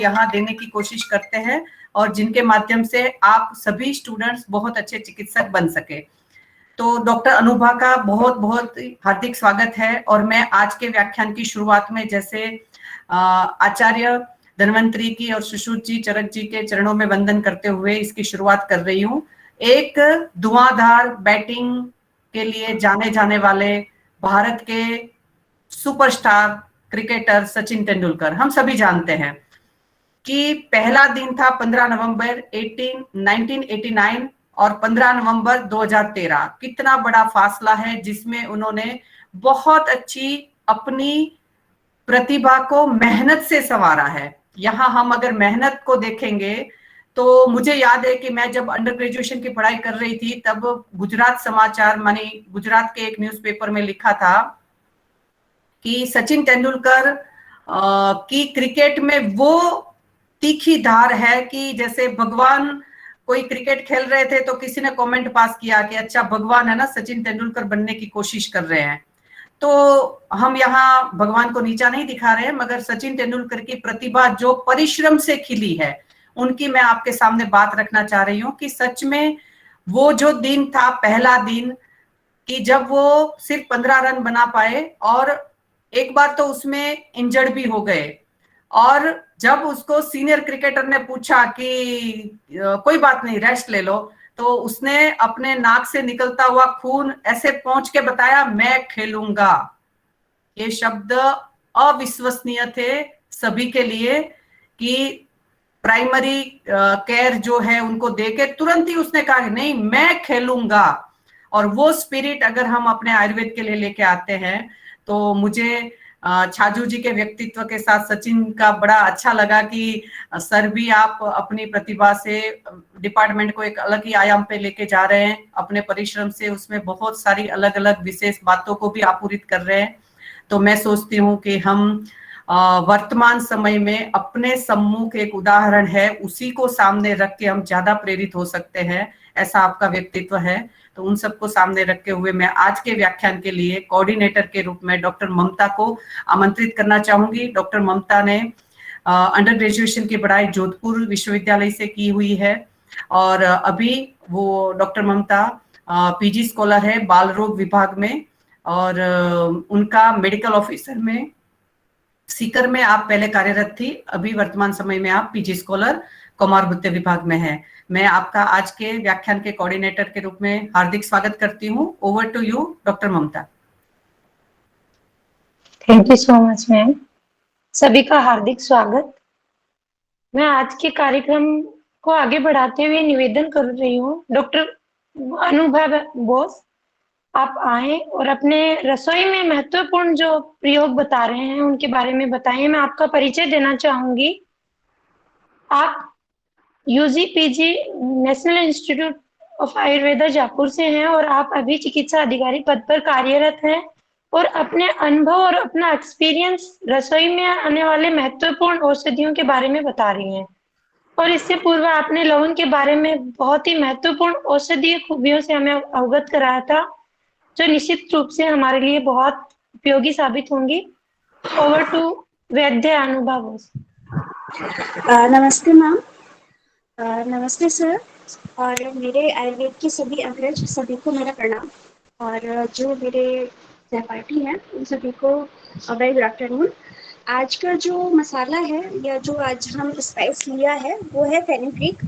यहाँ देने की कोशिश करते हैं और जिनके माध्यम से आप सभी स्टूडेंट्स बहुत अच्छे चिकित्सक बन सके। तो डॉक्टर अनुभा का बहुत बहुत हार्दिक स्वागत है। और मैं आज के व्याख्यान की शुरुआत में जैसे आचार्य धन्वंतरी की और सुश्रुत जी चरक जी के चरणों में वंदन करते हुए इसकी शुरुआत कर रही हूँ। एक धुआंधार बैटिंग के लिए जाने जाने वाले भारत के सुपरस्टार क्रिकेटर सचिन तेंदुलकर, हम सभी जानते हैं कि पहला दिन था 15 नवंबर 1989 और 15 नवंबर 2013। कितना बड़ा फासला है जिसमें उन्होंने बहुत अच्छी अपनी प्रतिभा को मेहनत से संवारा है। यहाँ हम अगर मेहनत को देखेंगे तो मुझे याद है कि मैं जब अंडर ग्रेजुएशन की पढ़ाई कर रही थी तब गुजरात समाचार मानी गुजरात के एक न्यूज़पेपर में लिखा था कि सचिन तेंदुलकर की क्रिकेट में वो तीखी धार है कि जैसे भगवान कोई क्रिकेट खेल रहे थे तो किसी ने कमेंट पास किया कि अच्छा भगवान है ना, सचिन तेंदुलकर बनने की कोशिश कर रहे हैं। तो हम यहाँ भगवान को नीचा नहीं दिखा रहे हैं, मगर सचिन तेंदुलकर की प्रतिभा जो परिश्रम से खिली है उनकी मैं आपके सामने बात रखना चाह रही हूँ कि सच में वो जो दिन था, पहला दिन, कि जब वो सिर्फ 15 रन बना पाए और एक बार तो उसमें इंजर्ड भी हो गए, और जब उसको सीनियर क्रिकेटर ने पूछा कि कोई बात नहीं रेस्ट ले लो, तो उसने अपने नाक से निकलता हुआ खून ऐसे पहुंच के बताया मैं खेलूंगा। ये शब्द अविश्वसनीय थे सभी के लिए कि प्राइमरी केयर जो है उनको देके तुरंत ही उसने कहा नहीं मैं खेलूंगा। और वो स्पिरिट अगर हम अपने आयुर्वेद के लिए लेके आते हैं तो मुझे छाजू जी के व्यक्तित्व के साथ सचिन का बड़ा अच्छा लगा कि सर भी आप अपनी प्रतिभा से डिपार्टमेंट को एक अलग ही आयाम पे लेके जा रहे हैं, अपने परिश्रम से उसमें बहुत सारी अलग अलग विशेष बातों को भी आपूरित कर रहे हैं। तो मैं सोचती हूँ कि हम वर्तमान समय में अपने सम्मुख एक उदाहरण है, उसी को सामने रख के हम ज्यादा प्रेरित हो सकते हैं, ऐसा आपका व्यक्तित्व है। तो उन सबको सामने रखते हुए मैं आज के व्याख्यान के लिए कोऑर्डिनेटर के रूप में डॉक्टर ममता को आमंत्रित करना चाहूंगी। डॉक्टर ममता ने अंडर ग्रेजुएशन की पढ़ाई जोधपुर विश्वविद्यालय से की हुई है और अभी वो डॉक्टर ममता पीजी स्कॉलर है बाल रोग विभाग में, और उनका मेडिकल ऑफिसर में सीकर में आप पहले कार्यरत थी, अभी वर्तमान समय में आप पीजी स्कॉलर कौमार भुत्ते विभाग में है। मैं आपका आज के व्याख्यान के कोऑर्डिनेटर के रूप में हार्दिक स्वागत करती हूँ। Over to you doctor Mamta. Thank you so much ma'am. सभी का हार्दिक स्वागत। मैं आज के कार्यक्रम को आगे बढ़ाते हुए निवेदन कर रही हूँ डॉक्टर अनुभा बोस, आप आए और अपने रसोई में महत्वपूर्ण जो प्रयोग बता रहे हैं उनके बारे में बताएं। मैं आपका परिचय देना चाहूंगी। आप UG PG National Institute of Ayurveda Jaipur से हैं और आप अभी चिकित्सा अधिकारी पद पर कार्यरत हैं और अपने अनुभव और अपना एक्सपीरियंस रसोई में आने वाले महत्वपूर्ण औषधियों के बारे में बता रही हैं। और इससे पूर्व आपने लवंग के बारे में बहुत ही महत्वपूर्ण औषधीय खूबियों से हमें अवगत कराया था, जो निश्चित रूप से हमारे लिए बहुत उपयोगी साबित होंगी। ओवर टू वैद्य अनुभव। नमस्ते मैम, नमस्ते सर, और मेरे आयुर्वेद के सभी अग्रज सभी को मेरा प्रणाम, और जो मेरे सहपाठी हैं उन सभी को वेरी गुड आफ्टरनून। आज का जो मसाला है या जो आज हम स्पाइस लिया है वो है फेनुग्रीक,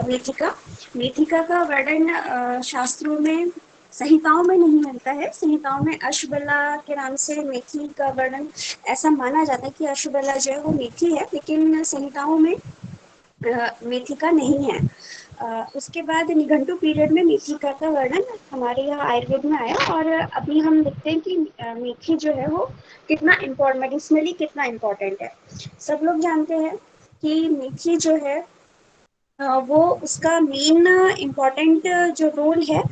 मेथिका। मेथिका का वर्णन शास्त्रों में संहिताओं में नहीं मिलता है। संहिताओं में अश्वबला के नाम से मेथी का वर्णन ऐसा माना जाता है कि अश्वबला जो है वो मेथी है, लेकिन संहिताओं में मेथिका नहीं है। उसके बाद निघंटु पीरियड में मेथिका का वर्णन हमारे यहाँ आयुर्वेद में आया, और अभी हम देखते हैं कि मेथी जो है वो कितना मेडिसिनली कितना इम्पोर्टेंट है। सब लोग जानते हैं कि मेथी जो है वो उसका मेन इम्पॉर्टेंट जो रोल है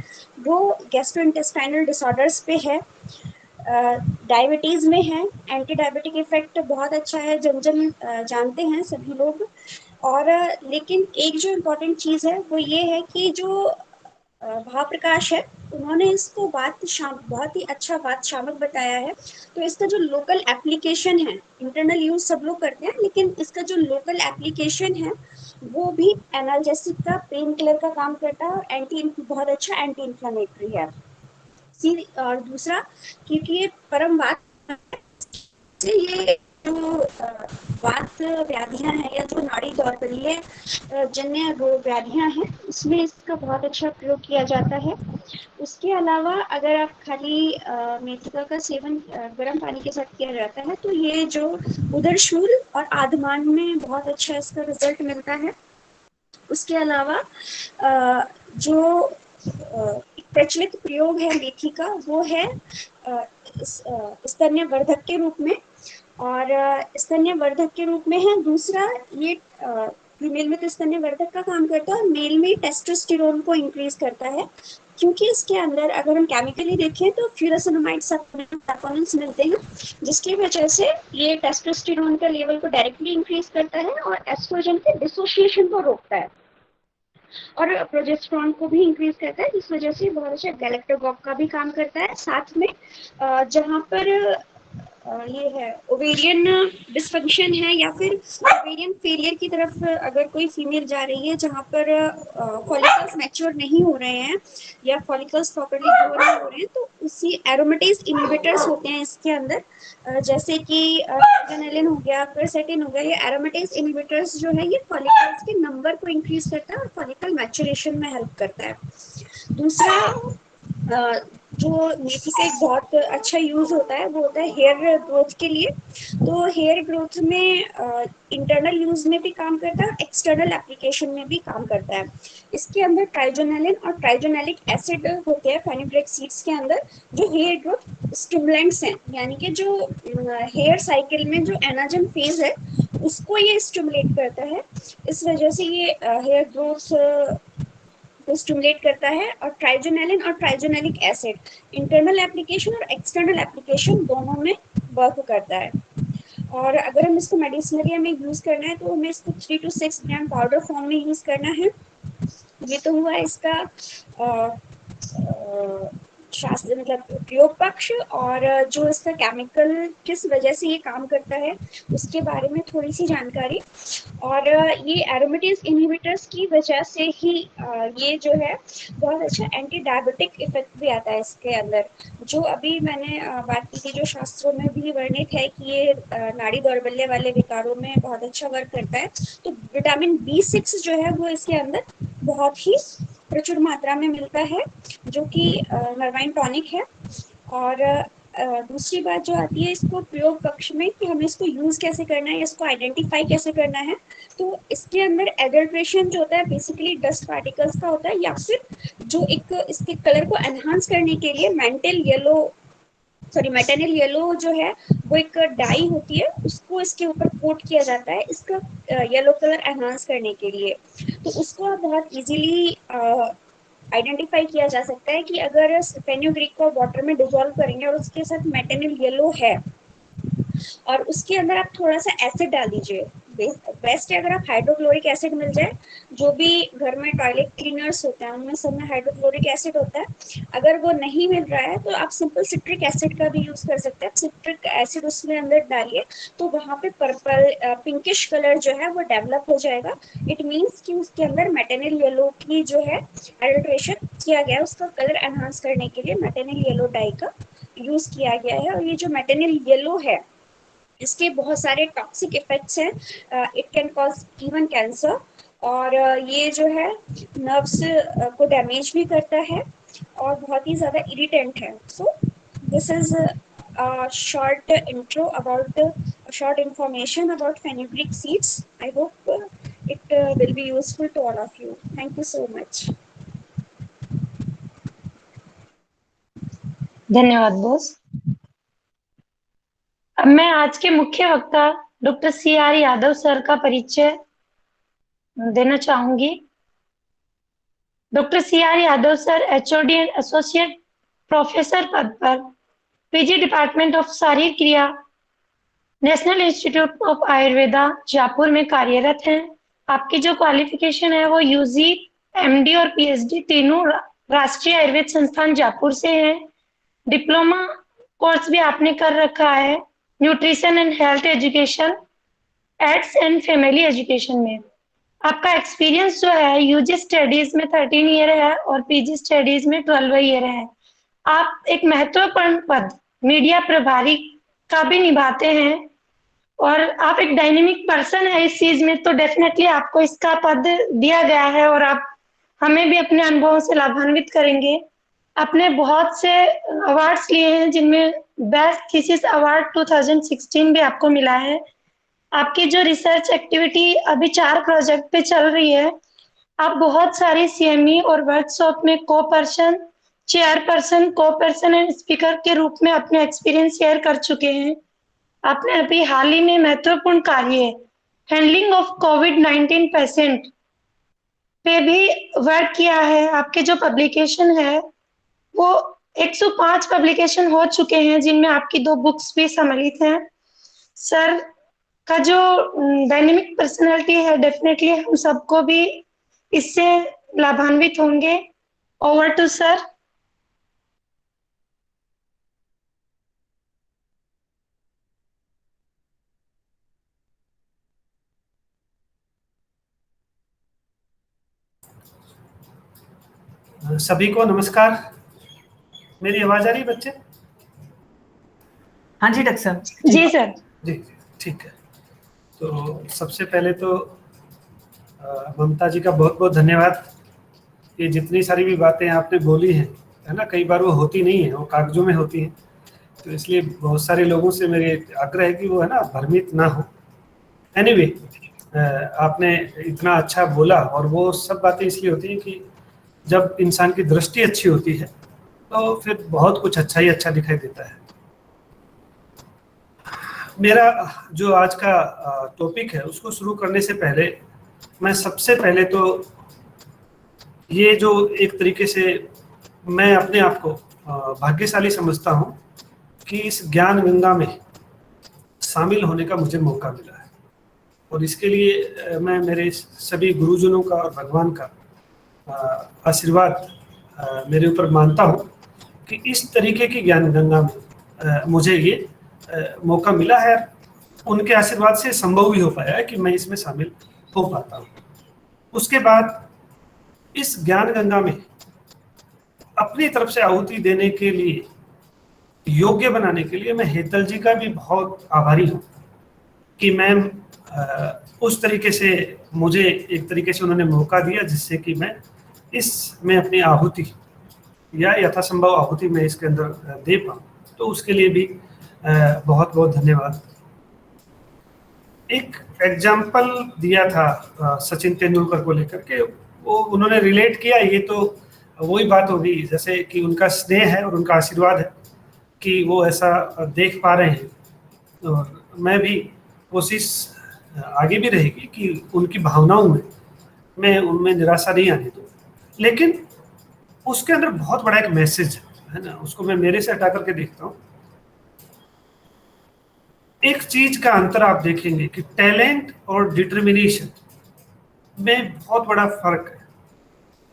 वो गैस्ट्रोइंटेस्टाइनल डिसऑर्डर्स पे है, डायबिटीज़ में है, एंटी डायबिटिक इफेक्ट बहुत अच्छा है, जन जन जानते हैं सभी लोग। और लेकिन एक जो इम्पोर्टेंट चीज़ है वो ये है कि जो भाव प्रकाश है उन्होंने इसको बहुत ही अच्छा बात शामिल बताया है। तो इसका जो लोकल एप्लीकेशन है, इंटरनल यूज सब लोग करते हैं, लेकिन इसका जो लोकल एप्लीकेशन है वो भी एनाल्जेसिक का, पेन किलर का काम करता है और बहुत अच्छा एंटी इन्फ्लेमेटरी है। और दूसरा, क्योंकि ये परम वात से, ये जो वात व्याधियां हैं या जो नाड़ी दौर्बल्य जन्य रोग व्याधियां हैं, उसमें इसका बहुत अच्छा प्रयोग किया जाता है। उसके अलावा अगर आप खाली मेथिका का सेवन गर्म पानी के साथ किया जाता है तो ये जो उदर शूल और आधमान में बहुत अच्छा इसका रिजल्ट मिलता है। उसके अलावा जो प्रचलित प्रयोग है मेथी का, वो है स्तन्यवर्धक के रूप में, और स्तन्यवर्धक के रूप में है। दूसरा, ये फीमेल में तो स्तन्यवर्धक का काम करता है और मेल में टेस्टोस्टेरोन को इंक्रीज करता है, क्योंकि इसके अंदर अगर हम केमिकली देखें तो फ्यूरासिनामाइड सपोनेंट्स मिलते हैं, जिसकी वजह से ये टेस्टोस्टेरोन का लेवल को डायरेक्टली इंक्रीज करता है और एस्ट्रोजन के डिसोसिएशन को रोकता है और प्रोजेस्टेरोन को भी इंक्रीज करता है, जिस वजह से बहुत अच्छा गैलेक्टोगॉग का भी काम करता है। साथ में जहाँ पर ये है ओवेरियन डिस्फंक्शन है या फिर ओवेरियन फेलियर की तरफ अगर कोई फीमेल जा रही है जहाँ पर फॉलिकल्स मैच्योर नहीं हो रहे हैं या फॉलिकल्स प्रॉपर्ली ग्रो नहीं हो रहे हैं, तो उसी एरोमेटेज इनहिबिटर्स होते हैं इसके अंदर, जैसे कि ट्राइजोनेलिन हो गया, क्वेरसेटिन हो गया। ये एरोमेटेज इनहिबिटर्स जो है ये फॉलिकल्स के नंबर को इंक्रीज करता है और फॉलिकल मैच्योरेशन में हेल्प करता है। दूसरा, जो मेथी का एक बहुत अच्छा यूज होता है वो होता है हेयर ग्रोथ के लिए। तो हेयर ग्रोथ में इंटरनल यूज में भी काम करता है, एक्सटर्नल एप्लीकेशन में भी काम करता है। इसके अंदर ट्राइजोनेलिन और ट्राइजोनेलिक एसिड होते हैं फेनुग्रीक सीड्स के अंदर, जो हेयर ग्रोथ स्टिमुलेंट्स हैं, यानी कि जो हेयर साइकिल में जो एनाजन फेज है उसको ये स्टिमुलेट करता है। इस वजह से ये हेयर ग्रोथ को स्टिमुलेट करता है। और ट्राइजोनेलिन और ट्राइजोनेलिक एसिड इंटरनल एप्लीकेशन और एक्सटर्नल एप्लीकेशन दोनों में वर्क करता है। और अगर हम इसको मेडिसिनरी में यूज करना है तो हमें इसको 3 to 6 ग्राम पाउडर फॉर्म में यूज करना है। ये तो हुआ इसका शास्त्र मतलब प्रयोग पक्ष, और जो इसका केमिकल किस वजह से ये काम करता है उसके बारे में थोड़ी सी जानकारी। और ये एरोमेटेज इनहिबिटर्स की वजह से ही ये जो है बहुत अच्छा एंटी डायबिटिक इफेक्ट भी आता है इसके अंदर। जो अभी मैंने बात की थी, जो शास्त्रों में भी वर्णित है कि ये नाड़ी दौर्बल्य वाले विकारों में बहुत अच्छा वर्क करता है। तो विटामिन B6 जो है वो इसके अंदर बहुत ही प्रचुर मात्रा में मिलता है, जो कि नर्वाइन टॉनिक है। और दूसरी बात जो आती है इसको प्रयोग पक्ष में कि हमें इसको यूज कैसे करना है, इसको आइडेंटिफाई कैसे करना है। तो इसके अंदर एडल्ट्रेशन जो होता है बेसिकली डस्ट पार्टिकल्स का होता है, या फिर जो एक इसके कलर को एनहांस करने के लिए मेटेनिल येलो जो है वो एक डाई होती है, उसको इसके ऊपर कोट किया जाता है इसका येलो कलर एनहांस करने के लिए। तो उसको आप बहुत इजीली आइडेंटिफाई किया जा सकता है कि अगर फेन्यूग्रीक को वाटर में डिजोल्व करेंगे और उसके साथ मेटेनिल येलो है और उसके अंदर आप थोड़ा सा एसिड डाल दीजिए। बेस्ट है अगर आप हाइड्रोक्लोरिक एसिड मिल जाए, जो भी घर में टॉयलेट क्लीनर्स होते हैं उनमें सब में हाइड्रोक्लोरिक एसिड होता है। अगर वो नहीं मिल रहा है तो आप सिंपल सिट्रिक एसिड का भी यूज कर सकते हैं। सिट्रिक एसिड उसमें अंदर डालिए तो वहाँ पे पर्पल पिंकिश कलर जो है वो डेवलप हो जाएगा। इट मीन्स कि उसके अंदर मेटेनिल येलो की जो है एडल्ट्रेशन किया गया है, उसका कलर एनहांस करने के लिए मेटेनिल येलो डाई का यूज किया गया है। और ये जो मेटेनिल येलो है इसके बहुत सारे टॉक्सिक इफेक्ट्स हैं, it can cause even cancer, और ये जो है नर्व्स को डैमेज भी करता है और बहुत ही ज़्यादा इरिटेंट है। So this is short intro about short information about fenugreek seeds. I hope it will be useful to all of you. Thank you so much. धन्यवाद बोस। अब मैं आज के मुख्य वक्ता डॉक्टर CR यादव सर का परिचय देना चाहूंगी। Doctor CR Yadav sir HOD and associate professor पद पर PG डिपार्टमेंट ऑफ शारीर क्रिया, national Institute of Ayurveda Jaipur में कार्यरत हैं। आपकी जो क्वालिफिकेशन है वो UG, MD और PhD तीनों राष्ट्रीय आयुर्वेद संस्थान जयपुर से हैं। डिप्लोमा कोर्स भी आपने कर रखा है nutrition and health education, AIDS and family education में। आपका एक्सपीरियंस जो है यूजी स्टडीज में 13 ईयर है और पीजी स्टडीज में 12 ईयर है। आप एक महत्वपूर्ण पद मीडिया प्रभारी का भी निभाते हैं और आप एक डायनेमिक पर्सन है इस चीज में, तो डेफिनेटली आपको इसका पद दिया गया है और आप हमें भी अपने अनुभवों से लाभान्वित करेंगे। आपने बहुत से अवार्ड्स लिए हैं जिनमें बेस्ट थीसिस अवार्ड 2016 भी आपको मिला है। आपकी जो रिसर्च एक्टिविटी अभी 4 प्रोजेक्ट पे चल रही है। आप बहुत सारी सीएमई और वर्कशॉप में को पर्सन, चेयरपर्सन, को पर्सन एंड स्पीकर के रूप में अपने एक्सपीरियंस शेयर कर चुके हैं। आपने अभी हाल ही में महत्वपूर्ण कार्य हैंडलिंग ऑफ कोविड-19 पेशेंट पे भी वर्क किया है। आपके जो पब्लिकेशन है वो 105 पब्लिकेशन हो चुके हैं जिनमें आपकी 2 बुक्स भी सम्मिलित हैं। सर का जो डायनेमिक पर्सनालिटी है डेफिनेटली हम सबको भी इससे लाभान्वित होंगे। Over to sir. सभी को नमस्कार। मेरी आवाज आ रही है बच्चे? हाँ जी डॉक्टर साहब। जी सर। जी ठीक है। तो सबसे पहले तो ममता जी का बहुत बहुत धन्यवाद। ये जितनी सारी भी बातें आपने बोली हैं, है ना, कई बार वो होती नहीं है, वो कागजों में होती हैं, तो इसलिए बहुत सारे लोगों से मेरे आग्रह है कि वो, है ना, भ्रमित ना हो। एनीवे, आपने इतना अच्छा बोला, और वो सब बातें इसलिए होती हैं कि जब इंसान की दृष्टि अच्छी होती है तो फिर बहुत कुछ अच्छा ही अच्छा दिखाई देता है। मेरा जो आज का टॉपिक है उसको शुरू करने से पहले मैं सबसे पहले तो ये जो एक तरीके से मैं अपने आप को भाग्यशाली समझता हूँ कि इस ज्ञान गंगा में शामिल होने का मुझे मौका मिला है, और इसके लिए मैं मेरे सभी गुरुजनों का और भगवान का आशीर्वाद मेरे ऊपर मानता हूँ कि इस तरीके की ज्ञान गंगा में मुझे ये मौका मिला है। उनके आशीर्वाद से संभव भी हो पाया है कि मैं इसमें शामिल हो पाता हूँ। उसके बाद इस ज्ञान गंगा में अपनी तरफ से आहुति देने के लिए, योग्य बनाने के लिए, मैं हेतल जी का भी बहुत आभारी हूँ कि मैम उस तरीके से मुझे एक तरीके से उन्होंने मौका दिया जिससे कि मैं इसमें अपनी आहुति या यथासंभव आहुति मैं इसके अंदर दे पाऊँ। तो उसके लिए भी बहुत बहुत धन्यवाद। एक एग्जाम्पल दिया था सचिन तेंदुलकर को लेकर के, वो उन्होंने रिलेट किया। ये तो वही बात होगी जैसे कि उनका स्नेह है और उनका आशीर्वाद है कि वो ऐसा देख पा रहे हैं, और मैं भी कोशिश आगे भी रहेगी कि उनकी भावनाओं में मैं उनमें निराशा नहीं आने दूँ। लेकिन उसके अंदर बहुत बड़ा एक मैसेज है ना, उसको मैं मेरे से हटा करके देखता हूँ। एक चीज का अंतर आप देखेंगे कि टैलेंट और डिटर्मिनेशन में बहुत बड़ा फर्क है।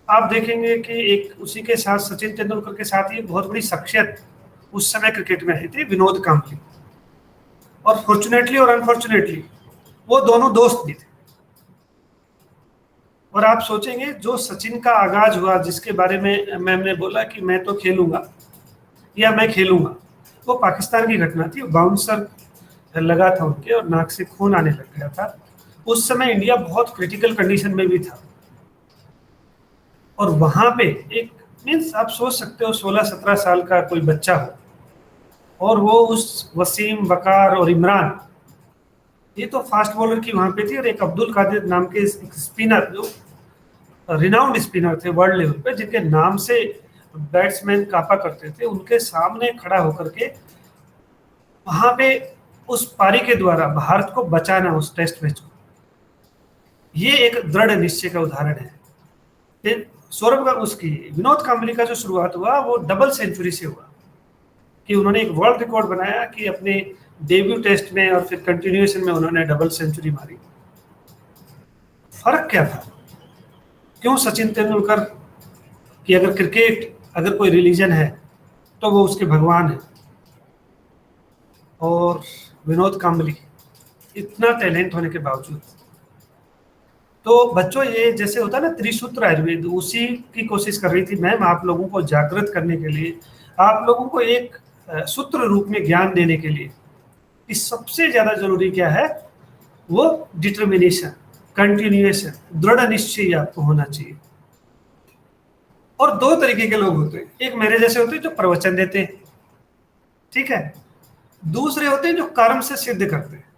आप देखेंगे कि एक उसी के साथ सचिन तेंदुलकर के साथ ही बहुत बड़ी शख्सियत उस समय क्रिकेट में आई थी, विनोद कांबली, और फॉर्चुनेटली और अनफॉर्चुनेटली वो दोनों दोस्त भी थे। और आप सोचेंगे जो सचिन का आगाज हुआ, जिसके बारे में मैम ने बोला कि मैं तो खेलूंगा या मैं खेलूंगा, वो पाकिस्तान की घटना थी। बाउंसर लगा था उनके और नाक से खून आने लग गया था। उस समय इंडिया बहुत क्रिटिकल कंडीशन में भी था, और वहां पे एक मीन्स आप सोच सकते हो 16-17 साल का कोई बच्चा हो, और वो उस वसीम, वकार और इमरान, ये तो फास्ट बॉलर की वहां पे थी, और एक अब्दुल कादिर नाम के स्पिनर जो रिनाउंड स्पिनर थे वर्ल्ड लेवल पे, जिनके नाम से बैट्समैन कापा करते थे, उनके सामने खड़ा होकर के वहां पे उस पारी के द्वारा भारत को बचाना उस टेस्ट मैच को, ये एक दृढ़ निश्चय का उदाहरण है। फिर सौरभ का उसकी विनोद कांबली का जो शुरुआत हुआ वो डबल सेंचुरी से हुआ कि उन्होंने एक वर्ल्ड रिकॉर्ड बनाया कि अपने डेब्यू टेस्ट में और फिर कंटिन्यूएशन में उन्होंने डबल सेंचुरी मारी। फर्क क्या था? क्यों सचिन तेंदुलकर कि अगर क्रिकेट अगर कोई रिलीजन है तो वो उसके भगवान है। और विनोद कांबली इतना टैलेंट होने के बावजूद, तो बच्चों ये जैसे होता है ना त्रिसूत्र आयुर्वेद, उसी की कोशिश कर रही थी मैम आप लोगों को जागृत करने के लिए, आप लोगों को एक सूत्र रूप में ज्ञान देने के लिए कि सबसे ज्यादा जरूरी क्या है, वो डिटर्मिनेशन, कंटिन्यूएशन, दृढ़ निश्चय आपको होना चाहिए। और दो तरीके के लोग होते हैं, एक मेरे जैसे होते हैं जो प्रवचन देते हैं, ठीक है, दूसरे होते हैं जो कर्म से सिद्ध करते हैं।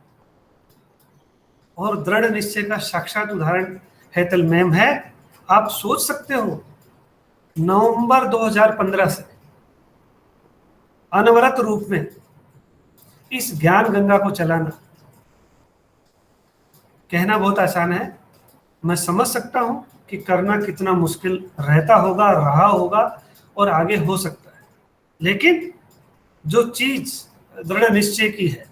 और दृढ़ निश्चय का साक्षात उदाहरण हेतल मैम है। आप सोच सकते हो नवंबर 2015 से अनवरत रूप में इस ज्ञान गंगा को चलाना, कहना बहुत आसान है, मैं समझ सकता हूं कि करना कितना मुश्किल रहता होगा, रहा होगा और आगे हो सकता है। लेकिन जो चीज दृढ़ निश्चय की है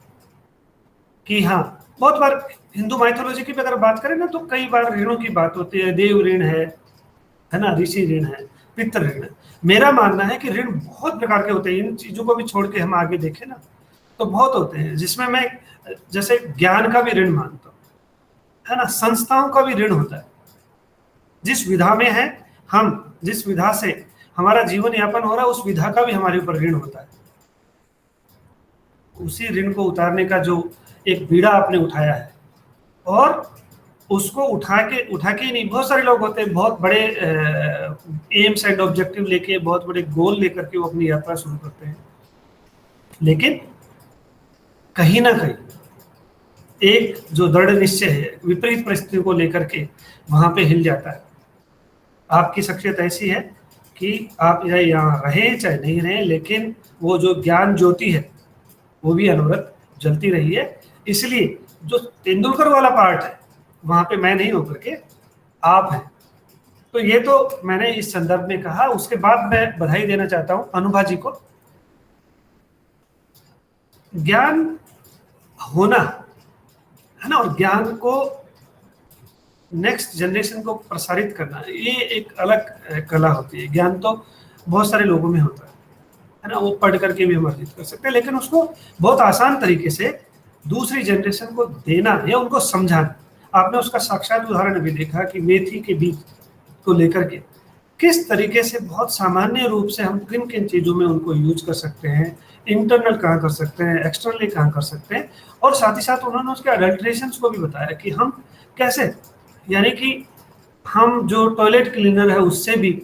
कि हाँ, बहुत बार हिंदू माइथोलॉजी की भी अगर बात करें ना तो कई बार ऋणों की बात होती है, देव ऋण है ना, ऋषि ऋण है, पितृ ऋण है। मेरा मानना है कि ऋण बहुत प्रकार के होते हैं, इन चीजों को भी छोड़ के हम आगे देखें ना तो बहुत होते हैं, जिसमें मैं जैसे ज्ञान का भी ऋण मानता हूँ, है ना, संस्थाओं का भी ऋण होता है। जिस विधा में है हम, जिस विधा से हमारा जीवन यापन हो रहा है, उस विधा का भी हमारे ऊपर ऋण होता है। उसी ऋण को उतारने का जो एक बीड़ा आपने उठाया है, और उसको उठा के नहीं, बहुत सारे लोग होते हैं बहुत बड़े एम्स एंड ऑब्जेक्टिव लेके, बहुत बड़े गोल लेकर के वो अपनी यात्रा शुरू करते हैं, लेकिन कहीं ना कहीं एक जो दृढ़ निश्चय है विपरीत परिस्थितियों को लेकर के वहां पे हिल जाता है। आपकी शख्सियत ऐसी है कि आप यहाँ रहें चाहे नहीं रहें, लेकिन वो जो ज्ञान ज्योति है वो भी अनवरत जलती रही है। इसलिए जो तेंदुलकर वाला पार्ट है वहां पे मैं नहीं होकर के आप हैं। तो ये तो मैंने इस संदर्भ में कहा। उसके बाद मैं बधाई देना चाहता हूं अनुभा जी को। ज्ञान होना है ना, और ज्ञान को नेक्स्ट जनरेशन को प्रसारित करना, ये एक अलग कला होती है। ज्ञान तो बहुत सारे लोगों में होता है ना, वो पढ़ करके भी हम अर्जित कर सकते हैं, लेकिन उसको बहुत आसान तरीके से दूसरी जनरेशन को देना या उनको समझाना। आपने उसका साक्षात उदाहरण भी देखा कि मेथी के बीज को लेकर के किस तरीके से बहुत सामान्य रूप से हम किन किन चीज़ों में उनको यूज कर सकते हैं, इंटरनल कहाँ कर सकते हैं, एक्सटर्नली कहाँ कर सकते हैं, और साथ ही साथ उन्होंने उसके अडल्ट्रेशंस को भी बताया कि हम कैसे, यानी कि हम जो टॉयलेट क्लीनर है उससे भी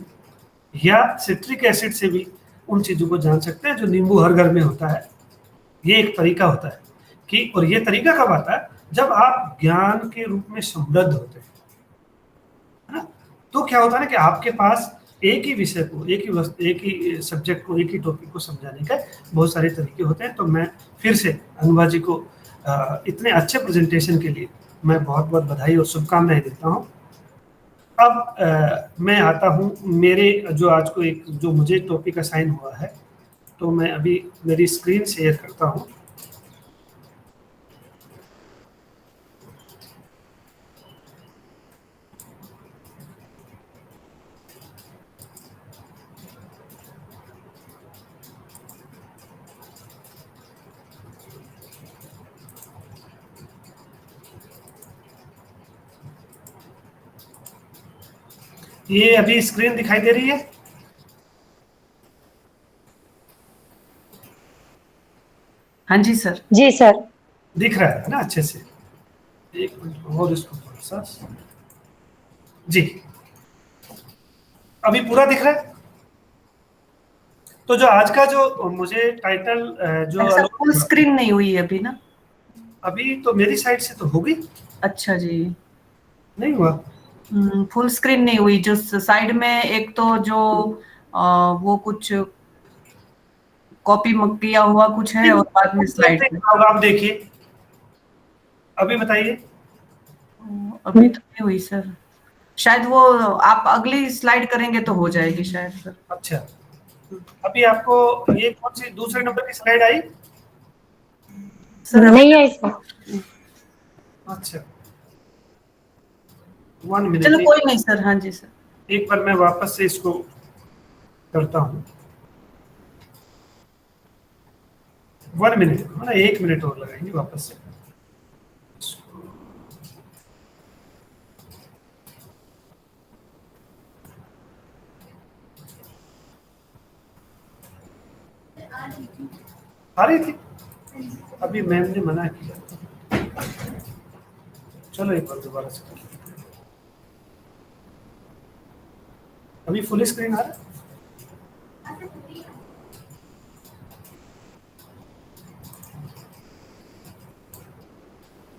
या सिट्रिक एसिड से भी उन चीज़ों को जान सकते हैं जो नींबू हर घर में होता है। ये एक तरीका होता है कि, और ये तरीका कब आता है, जब आप ज्ञान के रूप में समृद्ध होते हैं, है ना। तो क्या होता है ना कि आपके पास एक ही विषय को, एक ही सब्जेक्ट को, एक ही टॉपिक को समझाने का बहुत सारे तरीके होते हैं। तो मैं फिर से अनुभा जी को इतने अच्छे प्रेजेंटेशन के लिए मैं बहुत बहुत बधाई और शुभकामनाएं देता हूँ। अब मैं आता हूँ मेरे जो आज को एक जो मुझे टॉपिक असाइन हुआ है, तो मैं अभी मेरी स्क्रीन शेयर करता हूँ। ये अभी स्क्रीन दिखाई दे रही है? हाँ जी सर। जी सर। दिख रहा है ना अच्छे से? एक मिनट और इसको थोड़ा सा, जी अभी पूरा दिख रहा है। तो जो आज का जो मुझे टाइटल जो फुल स्क्रीन नहीं हुई अभी ना? अभी तो मेरी साइड से तो होगी। अच्छा जी, नहीं हुआ फुल स्क्रीन नहीं हुई। जो साइड में एक तो जो वो कुछ कॉपी किया हुआ कुछ है और बाद में स्लाइड पे। अब आप देखिए, अभी बताइए। अभी तो नहीं हुई सर, शायद वो आप अगली स्लाइड करेंगे तो हो जाएगी शायद सर। अच्छा, अभी आपको ये कौन सी दूसरे नंबर की स्लाइड आई? सर नहीं आई सर। अच्छा 1 मिनट, चलो कोई नहीं सर। हाँ जी सर, एक बार मैं वापस से इसको करता हूँ। 1 मिनट, मतलब 1 मिनट और लगाएंगे वापस से। आ रही थी, अभी मैम ने मना किया। चलो एक बार दोबारा से कर लेते हैं। अभी फुल स्क्रीन आ रहा है?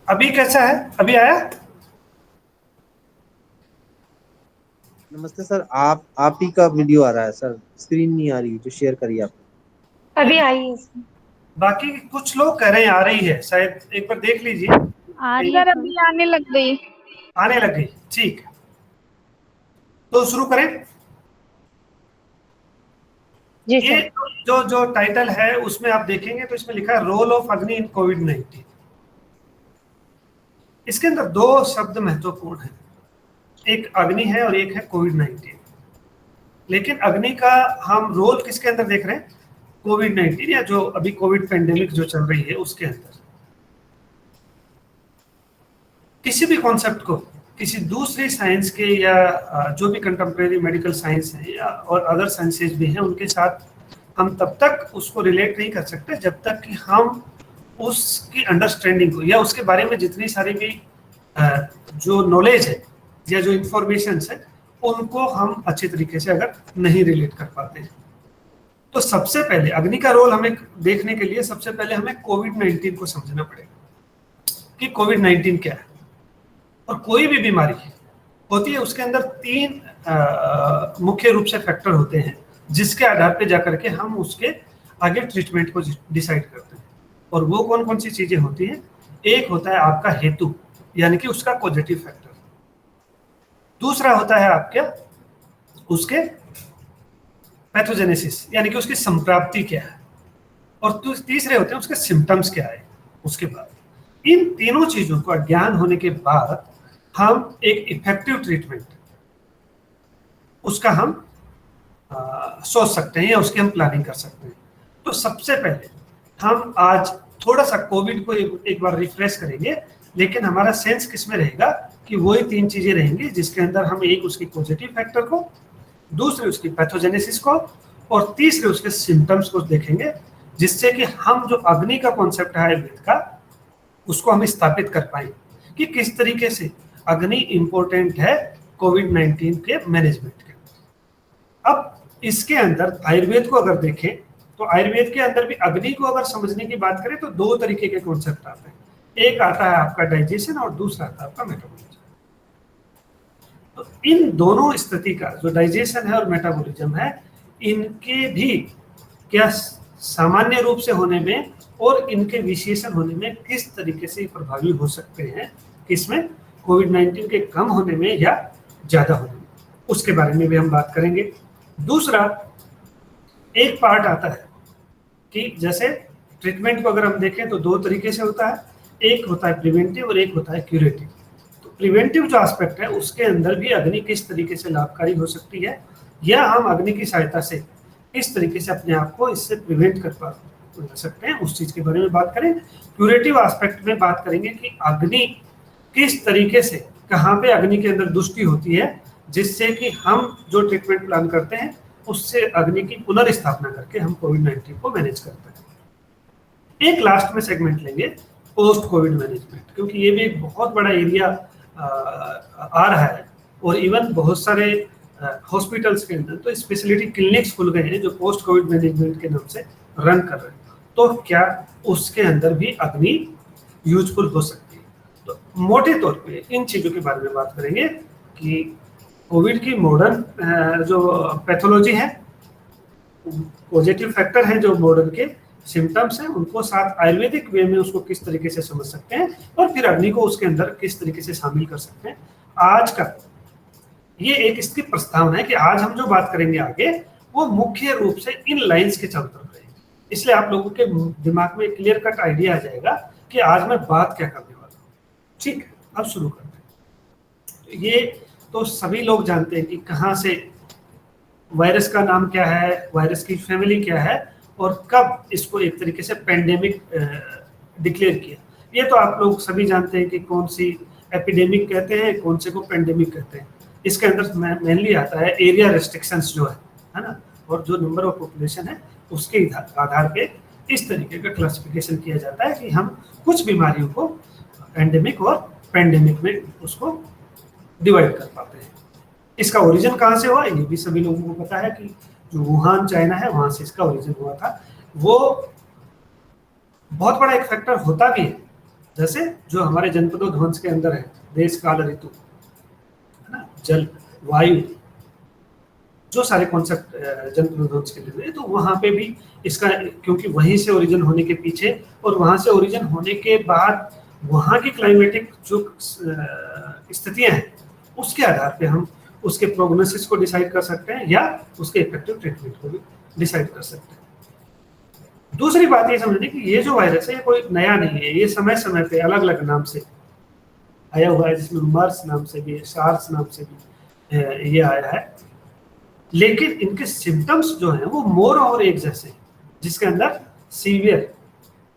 अभी कैसा है? अभी आया? नमस्ते सर, आप ही का वीडियो आ रहा है सर, स्क्रीन नहीं आ रही जो शेयर करी आप। अभी आई है सर। बाकी कुछ लोग कह रहे हैं आ रही है, शायद एक बार देख लीजिए। सर अभी आने लग गई। आने लग गई, ठीक। तो शुरू करें। जी ये सर। जो जो टाइटल है उसमें आप देखेंगे तो इसमें लिखा है रोल ऑफ अग्नि इन कोविड-19। इसके अंदर 2 शब्द महत्वपूर्ण हैं, एक अग्नि है और एक है कोविड-19। लेकिन अग्नि का हम रोल किसके अंदर देख रहे हैं? कोविड-19 या जो अभी कोविड पेंडेमिक जो चल रही है उसके अंदर। किसी भी कॉन्सेप्ट को किसी दूसरी साइंस के या जो भी कंटेम्प्रेरी मेडिकल साइंस है या और अदर साइंसेज भी हैं उनके साथ हम तब तक उसको रिलेट नहीं कर सकते जब तक कि हम उसकी अंडरस्टैंडिंग को या उसके बारे में जितनी सारी भी जो नॉलेज है या जो इंफॉर्मेशन है उनको हम अच्छे तरीके से अगर नहीं रिलेट कर पाते हैं। तो सबसे पहले अग्नि का रोल हमें देखने के लिए सबसे पहले हमें कोविड-19 को समझना पड़ेगा कि कोविड-19 क्या है। और कोई भी बीमारी होती है उसके अंदर 3 मुख्य रूप से फैक्टर होते हैं जिसके आधार पे जाकर के हम उसके आगे ट्रीटमेंट को डिसाइड करते हैं। और वो कौन कौन सी चीजें होती हैं? एक होता है आपका हेतु, यानी कि उसका पॉजिटिव फैक्टर। दूसरा होता है आपका उसके पैथोजेनेसिस, यानी कि उसकी संप्राप्ति क्या है। और तीसरे होते हैं उसके सिम्टम्स क्या है। उसके बाद इन तीनों चीजों का ज्ञान होने के बाद हम एक इफेक्टिव ट्रीटमेंट उसका हम सोच सकते हैं या उसकी हम प्लानिंग कर सकते हैं। तो सबसे पहले हम आज थोड़ा सा कोविड को एक बार रिफ्रेश करेंगे, लेकिन हमारा सेंस किस में रहेगा कि वही 3 चीजें रहेंगी जिसके अंदर हम एक उसकी पॉजिटिव फैक्टर को, दूसरे उसकी पैथोजेनेसिस को और तीसरे उसके सिम्टम्स को देखेंगे, जिससे कि हम जो अग्नि का कॉन्सेप्ट है आयुर्वेद का उसको हम स्थापित कर पाएंगे कि किस तरीके से अग्नि इंपॉर्टेंट है कोविड-19 के मैनेजमेंट के। अब इसके अंदर आयुर्वेद को अगर देखें तो आयुर्वेद के अंदर भी अग्नि को अगर समझने की बात करें तो 2 तरीके के कॉन्सेप्ट आते हैं। एक आता है आपका डाइजेशन और दूसरा आता है आपका मेटाबॉलिज्म। तो इन दोनों स्थिति का जो डाइजेशन है और मेटाबॉलिज्म है, इनके भी क्या सामान्य रूप से होने में और इनके विशेषण होने में किस तरीके से प्रभावी हो सकते हैं, किसमें कोविड-19 के कम होने में या ज्यादा होने में, उसके बारे में भी हम बात करेंगे। दूसरा एक पार्ट आता है कि जैसे ट्रीटमेंट को अगर हम देखें तो 2 तरीके से होता है, एक होता है प्रिवेंटिव और एक होता है क्यूरेटिव। तो प्रिवेंटिव जो एस्पेक्ट है उसके अंदर भी अग्नि किस तरीके से लाभकारी हो सकती है या हम अग्नि की सहायता से किस तरीके से अपने आप को इससे प्रिवेंट कर सकते हैं, उस चीज के बारे में बात करें। क्यूरेटिव एस्पेक्ट में बात करेंगे कि अग्नि किस तरीके से, कहाँ पे अग्नि के अंदर दुष्टि होती है जिससे कि हम जो ट्रीटमेंट प्लान करते हैं उससे अग्नि की पुनर्स्थापना करके हम कोविड-19 को मैनेज करते हैं। एक लास्ट में सेगमेंट लेंगे पोस्ट कोविड मैनेजमेंट, क्योंकि ये भी एक बहुत बड़ा एरिया आ रहा है और इवन बहुत सारे हॉस्पिटल्स के अंदर तो स्पेशलिटी क्लिनिक्स खुल गए हैं जो पोस्ट कोविड मैनेजमेंट के नाम से रन कर रहे हैं। तो क्या उसके अंदर भी अग्नि यूजफुल हो सकती है? तो मोटे तौर पे इन चीजों के बारे में बात करेंगे कि कोविड की मॉडर्न जो पैथोलॉजी है, पॉजिटिव फैक्टर है जो मॉडर्न के सिम्टम्स हैं, उनको साथ आयुर्वेदिक वे में उसको किस तरीके से समझ सकते हैं और फिर अग्नि को उसके अंदर किस तरीके से शामिल कर सकते हैं। आज का ये एक इसकी प्रस्तावना है कि आज हम जो बात करेंगे आगे वो मुख्य रूप से इन लाइंस के चलते रहेगी, इसलिए आप लोगों के दिमाग में क्लियर कट आइडिया आ जाएगा कि आज मैं बात क्या करने वाला हूँ। ठीक है, अब शुरू करते हैं। ये तो सभी लोग जानते हैं कि कहाँ से वायरस का नाम क्या है, वायरस की फैमिली क्या है, और कब इसको एक तरीके से पेंडेमिक डिक्लेयर किया। ये तो आप लोग सभी जानते हैं कि कौन सी एपिडेमिक कहते हैं, कौन से को पेंडेमिक कहते हैं। इसके अंदर मेनली आता है एरिया रेस्ट्रिक्शंस जो है ना, और जो नंबर ऑफ पॉपुलेशन है उसके आधार पे इस तरीके का क्लासिफिकेशन किया जाता है कि हम कुछ बीमारियों को एंडेमिक और पेंडेमिक में उसको डिवाइड कर पाते हैं। इसका ओरिजिन कहाँ से हुआ, ये भी सभी लोगों को पता है कि जो वुहान चाइना है वहां से इसका ओरिजिन हुआ था। वो बहुत बड़ा एक फैक्टर होता भी है, जैसे जो हमारे जनपदों ध्वंस के अंदर है, देश काल ऋतु है ना, जल वायु, जो सारे कॉन्सेप्ट जनपदों ध्वंस के लिए, तो वहां पे भी इसका, क्योंकि वहीं से ओरिजिन होने के पीछे और वहां से ओरिजिन होने के बाद वहां की क्लाइमेटिक जो स्थितियां हैं उसके आधार पे हम उसके प्रोग्नोसिस को डिसाइड कर सकते हैं या उसके इफेक्टिव ट्रीटमेंट को भी डिसाइड कर सकते हैं। दूसरी बात ये समझने की ये जो वायरस है ये कोई नया नहीं है, ये समय समय पे अलग अलग नाम से आया हुआ है, जिसमें मर्स नाम से भी, सार्स नाम से भी ये आया है, लेकिन इनके सिम्टम्स जो हैं वो मोर और एक जैसे हैं, जिसके अंदर सीवियर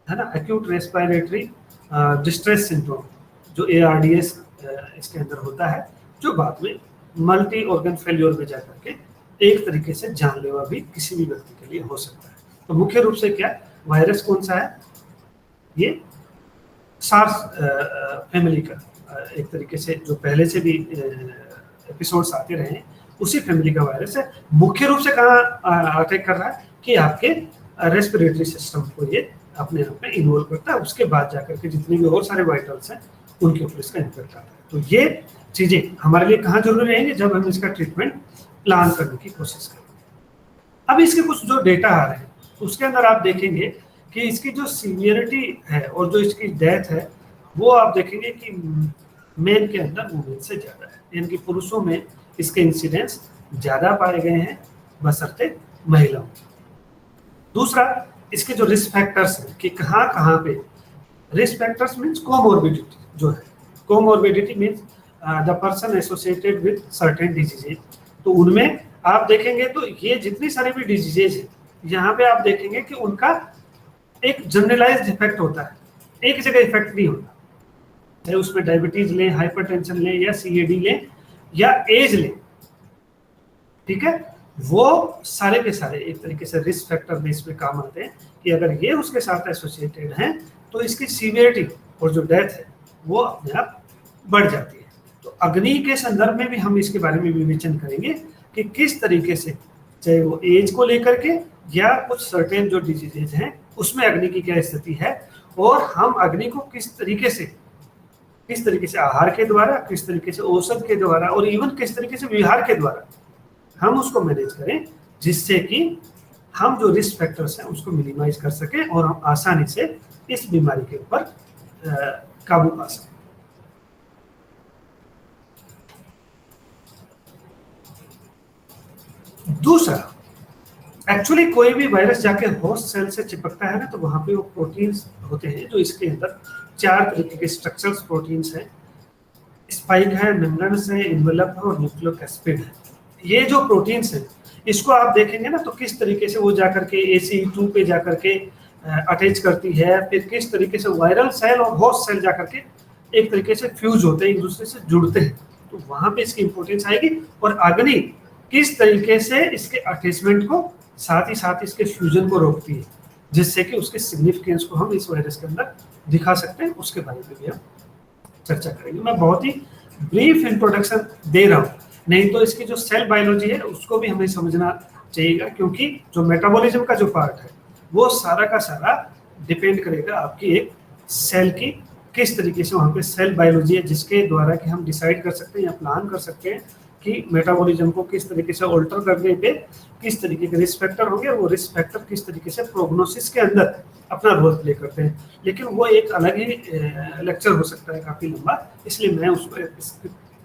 है ना एक्यूट रेस्पिरेटरी डिस्ट्रेस सिंड्रोम जो ARDS इसके अंदर होता है, जो बाद में मल्टी ऑर्गन फेल्योर में जाकर के एक तरीके से जानलेवा भी किसी भी व्यक्ति के लिए हो सकता है। तो मुख्य रूप से क्या वायरस कौन सा है, ये सार्स फैमिली का एक तरीके से जो पहले से भी एपिसोड्स आते रहे हैं उसी फैमिली का वायरस है। मुख्य रूप से कहाँ अटैक कर रहा है कि आपके रेस्पिरेटरी सिस्टम को ये अपने आप में इन्वॉल्व करता है, उसके बाद जाकर के जितने भी और सारे वाइटल्स हैं उनके ऊपर इसका इम्पैक्ट आता है। तो ये चीजें हमारे लिए कहाँ जरूरी रहेंगी, जब हम इसका ट्रीटमेंट प्लान करने की कोशिश करें। अब इसके कुछ जो डेटा आ रहे हैं उसके अंदर आप देखेंगे कि इसकी जो सीवियरिटी है और जो इसकी डेथ है वो आप देखेंगे कि मेन के अंदर वुमेन से ज्यादा है, यानी कि पुरुषों में इसके इंसिडेंस ज्यादा पाए गए हैं बशर्ते महिलाओं। दूसरा, इसके जो रिस्क फैक्टर्स हैं कि कहाँ कहाँ पे, रिस्क फैक्टर्स मीन्स कोमोर्बिडिटी जो है, comorbidity means the person associated with certain diseases. तो उनमें आप देखेंगे तो ये जितनी सारी भी डिजीजेज है यहाँ पे आप देखेंगे कि उनका एक जनरलाइज्ड इफेक्ट होता है, एक जगह इफेक्ट नहीं होता, चाहे उसमें डायबिटीज लें, हाइपरटेंशन लें या CAD लें या एज लें, ठीक है, वो सारे के सारे एक तरीके से रिस्क फैक्टर में इसमें काम आते हैं कि अगर ये उसके साथ एसोसिएटेड हैं तो इसकी सीवियरिटी और जो डेथ है वो अपने आप बढ़ जाती है। तो अग्नि के संदर्भ में भी हम इसके बारे में विवेचन करेंगे कि किस तरीके से, चाहे वो एज को लेकर के या कुछ सर्टेन जो डिजीजेज हैं उसमें अग्नि की क्या स्थिति है, और हम अग्नि को किस तरीके से आहार के द्वारा, किस तरीके से औषध के द्वारा और इवन किस तरीके से विहार के द्वारा हम उसको मैनेज करें, जिससे कि हम जो रिस्क फैक्टर्स हैं उसको मिनिमाइज कर सकें और हम आसानी से इस बीमारी के ऊपर काबू पा सकें। दूसरा, एक्चुअली कोई भी वायरस जाके होस्ट सेल से चिपकता है ना, तो वहां पे वो प्रोटीन्स होते हैं जो इसके अंदर 4 तरीके के स्ट्रक्चर्स प्रोटीन्स हैं, स्पाइक है, मेम्ब्रेन्स है, एनवेलप है और न्यूक्लिक एसिड है। ये जो प्रोटीन्स हैं इसको आप देखेंगे ना तो किस तरीके से वो जाकर के ACE2 पे जाकर के अटैच करती है, फिर किस तरीके से वायरल सेल और होस्ट सेल जाकर के एक तरीके से फ्यूज होते हैं, एक दूसरे से जुड़ते हैं, तो वहां पे इसकी इंपॉर्टेंस आएगी। और अग्नि किस तरीके से इसके अटैचमेंट को साथ ही साथ इसके फ्यूजन को रोकती है, जिससे कि उसके सिग्निफिकेंस को हम इस वायरस के अंदर दिखा सकते हैं, उसके बारे में भी हम चर्चा करेंगे। मैं बहुत ही ब्रीफ इंट्रोडक्शन दे रहा हूँ, नहीं तो इसकी जो सेल बायोलॉजी है उसको भी हमें समझना चाहिएगा, क्योंकि जो मेटाबॉलिज्म का जो पार्ट है वो सारा का सारा डिपेंड करेगा आपकी एक सेल की किस तरीके से, वहाँ पे सेल बायोलॉजी है जिसके द्वारा कि हम डिसाइड कर सकते हैं या प्लान कर सकते हैं कि मेटाबॉलिज्म को किस तरीके से ऑल्टर करने पे किस तरीके के रिस्क फैक्टर होंगे, वो रिस्क फैक्टर किस तरीके से प्रोग्नोसिस के अंदर अपना रोल प्ले करते हैं। लेकिन वो एक अलग ही लेक्चर हो सकता है काफ़ी लंबा, इसलिए मैं उसको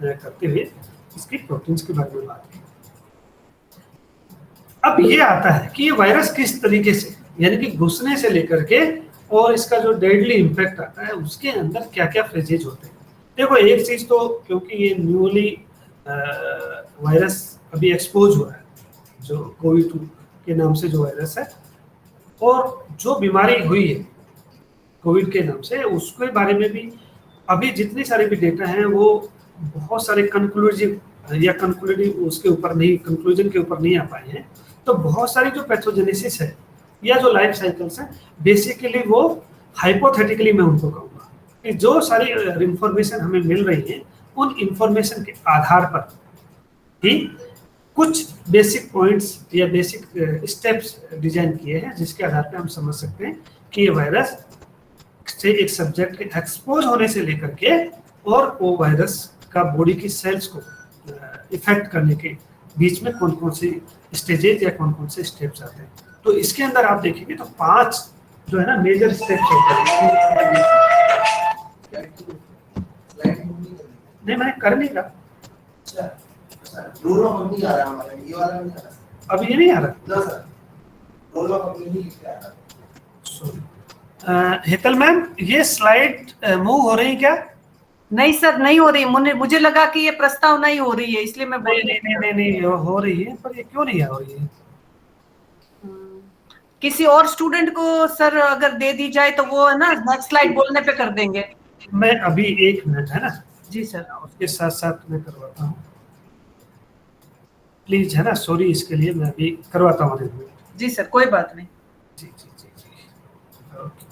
करते हुए इसकी प्रोटीन्स के बारे में बात की। अब ये आता है कि ये वायरस किस तरीके से, यानी कि घुसने से लेकर के और इसका जो डेडली इम्पैक्ट आता है उसके अंदर क्या क्या फेजेज होते हैं। देखो, एक चीज तो क्योंकि ये न्यूली वायरस अभी एक्सपोज हो रहा है, जो कोविड के नाम से जो वायरस है, और जो बीमारी हुई है कोविड के नाम से, उसके बारे में भी अभी जितनी सारी भी डेटा हैं वो बहुत सारे कंक्लूसिव या कंक्लूडिव उसके ऊपर नहीं, कंक्लूजन के ऊपर नहीं आ पाए हैं। तो बहुत सारी जो पैथोजेनेसिस है या जो लाइफ साइकिल्स हैं, बेसिकली वो हाइपोथेटिकली मैं उनको कहूँगा कि जो सारी इंफॉर्मेशन हमें मिल रही है, उन इंफॉर्मेशन के आधार पर ही कुछ बेसिक पॉइंट्स या बेसिक स्टेप्स डिजाइन किए हैं, जिसके आधार पर हम समझ सकते हैं कि ये वायरस से एक सब्जेक्ट के एक्सपोज होने से लेकर के और वो वायरस का बॉडी की सेल्स को इफेक्ट करने के बीच में कौन कौन से स्टेजेस या कौन कौन से स्टेप्स आते हैं। तो इसके अंदर आप देखेंगे तो 5 जो है ना मेजर स्टेप्स होते हैं। नहीं, मैं कर नहीं रहा, अभी ये नहीं आ रहा। हेतल मैम, ये स्लाइड मूव हो रही क्या? नहीं सर, नहीं हो रही। मुझे लगा कि ये प्रस्ताव नहीं हो रही है, इसलिए मैं बोल नहीं हो रही है, पर ये क्यों नहीं हो रही है? किसी और स्टूडेंट को सर अगर दे दी जाए तो वो है ना नेक्स्ट स्लाइड बोलने पे कर देंगे। मैं अभी 1 मिनट है ना जी सर, उसके साथ साथ मैं करवाता हूँ प्लीज, है ना। सॉरी, इसके लिए मैं अभी करवाता हूँ 1 मिनट। जी सर, कोई बात नहीं। जी जी जी जी, ओके।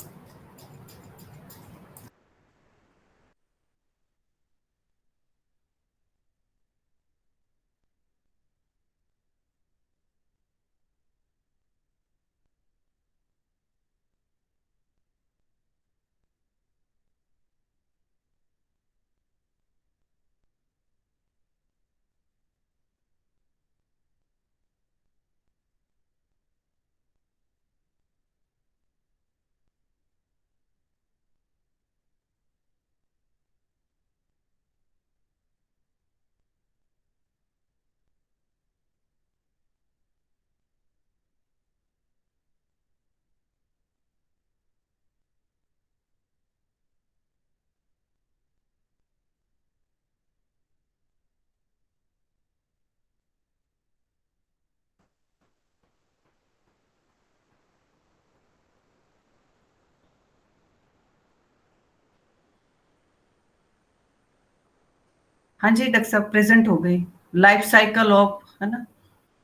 हाँ जी डॉक्टर साहब, प्रेजेंट हो गई। लाइफ साइकिल ऑफ, है ना,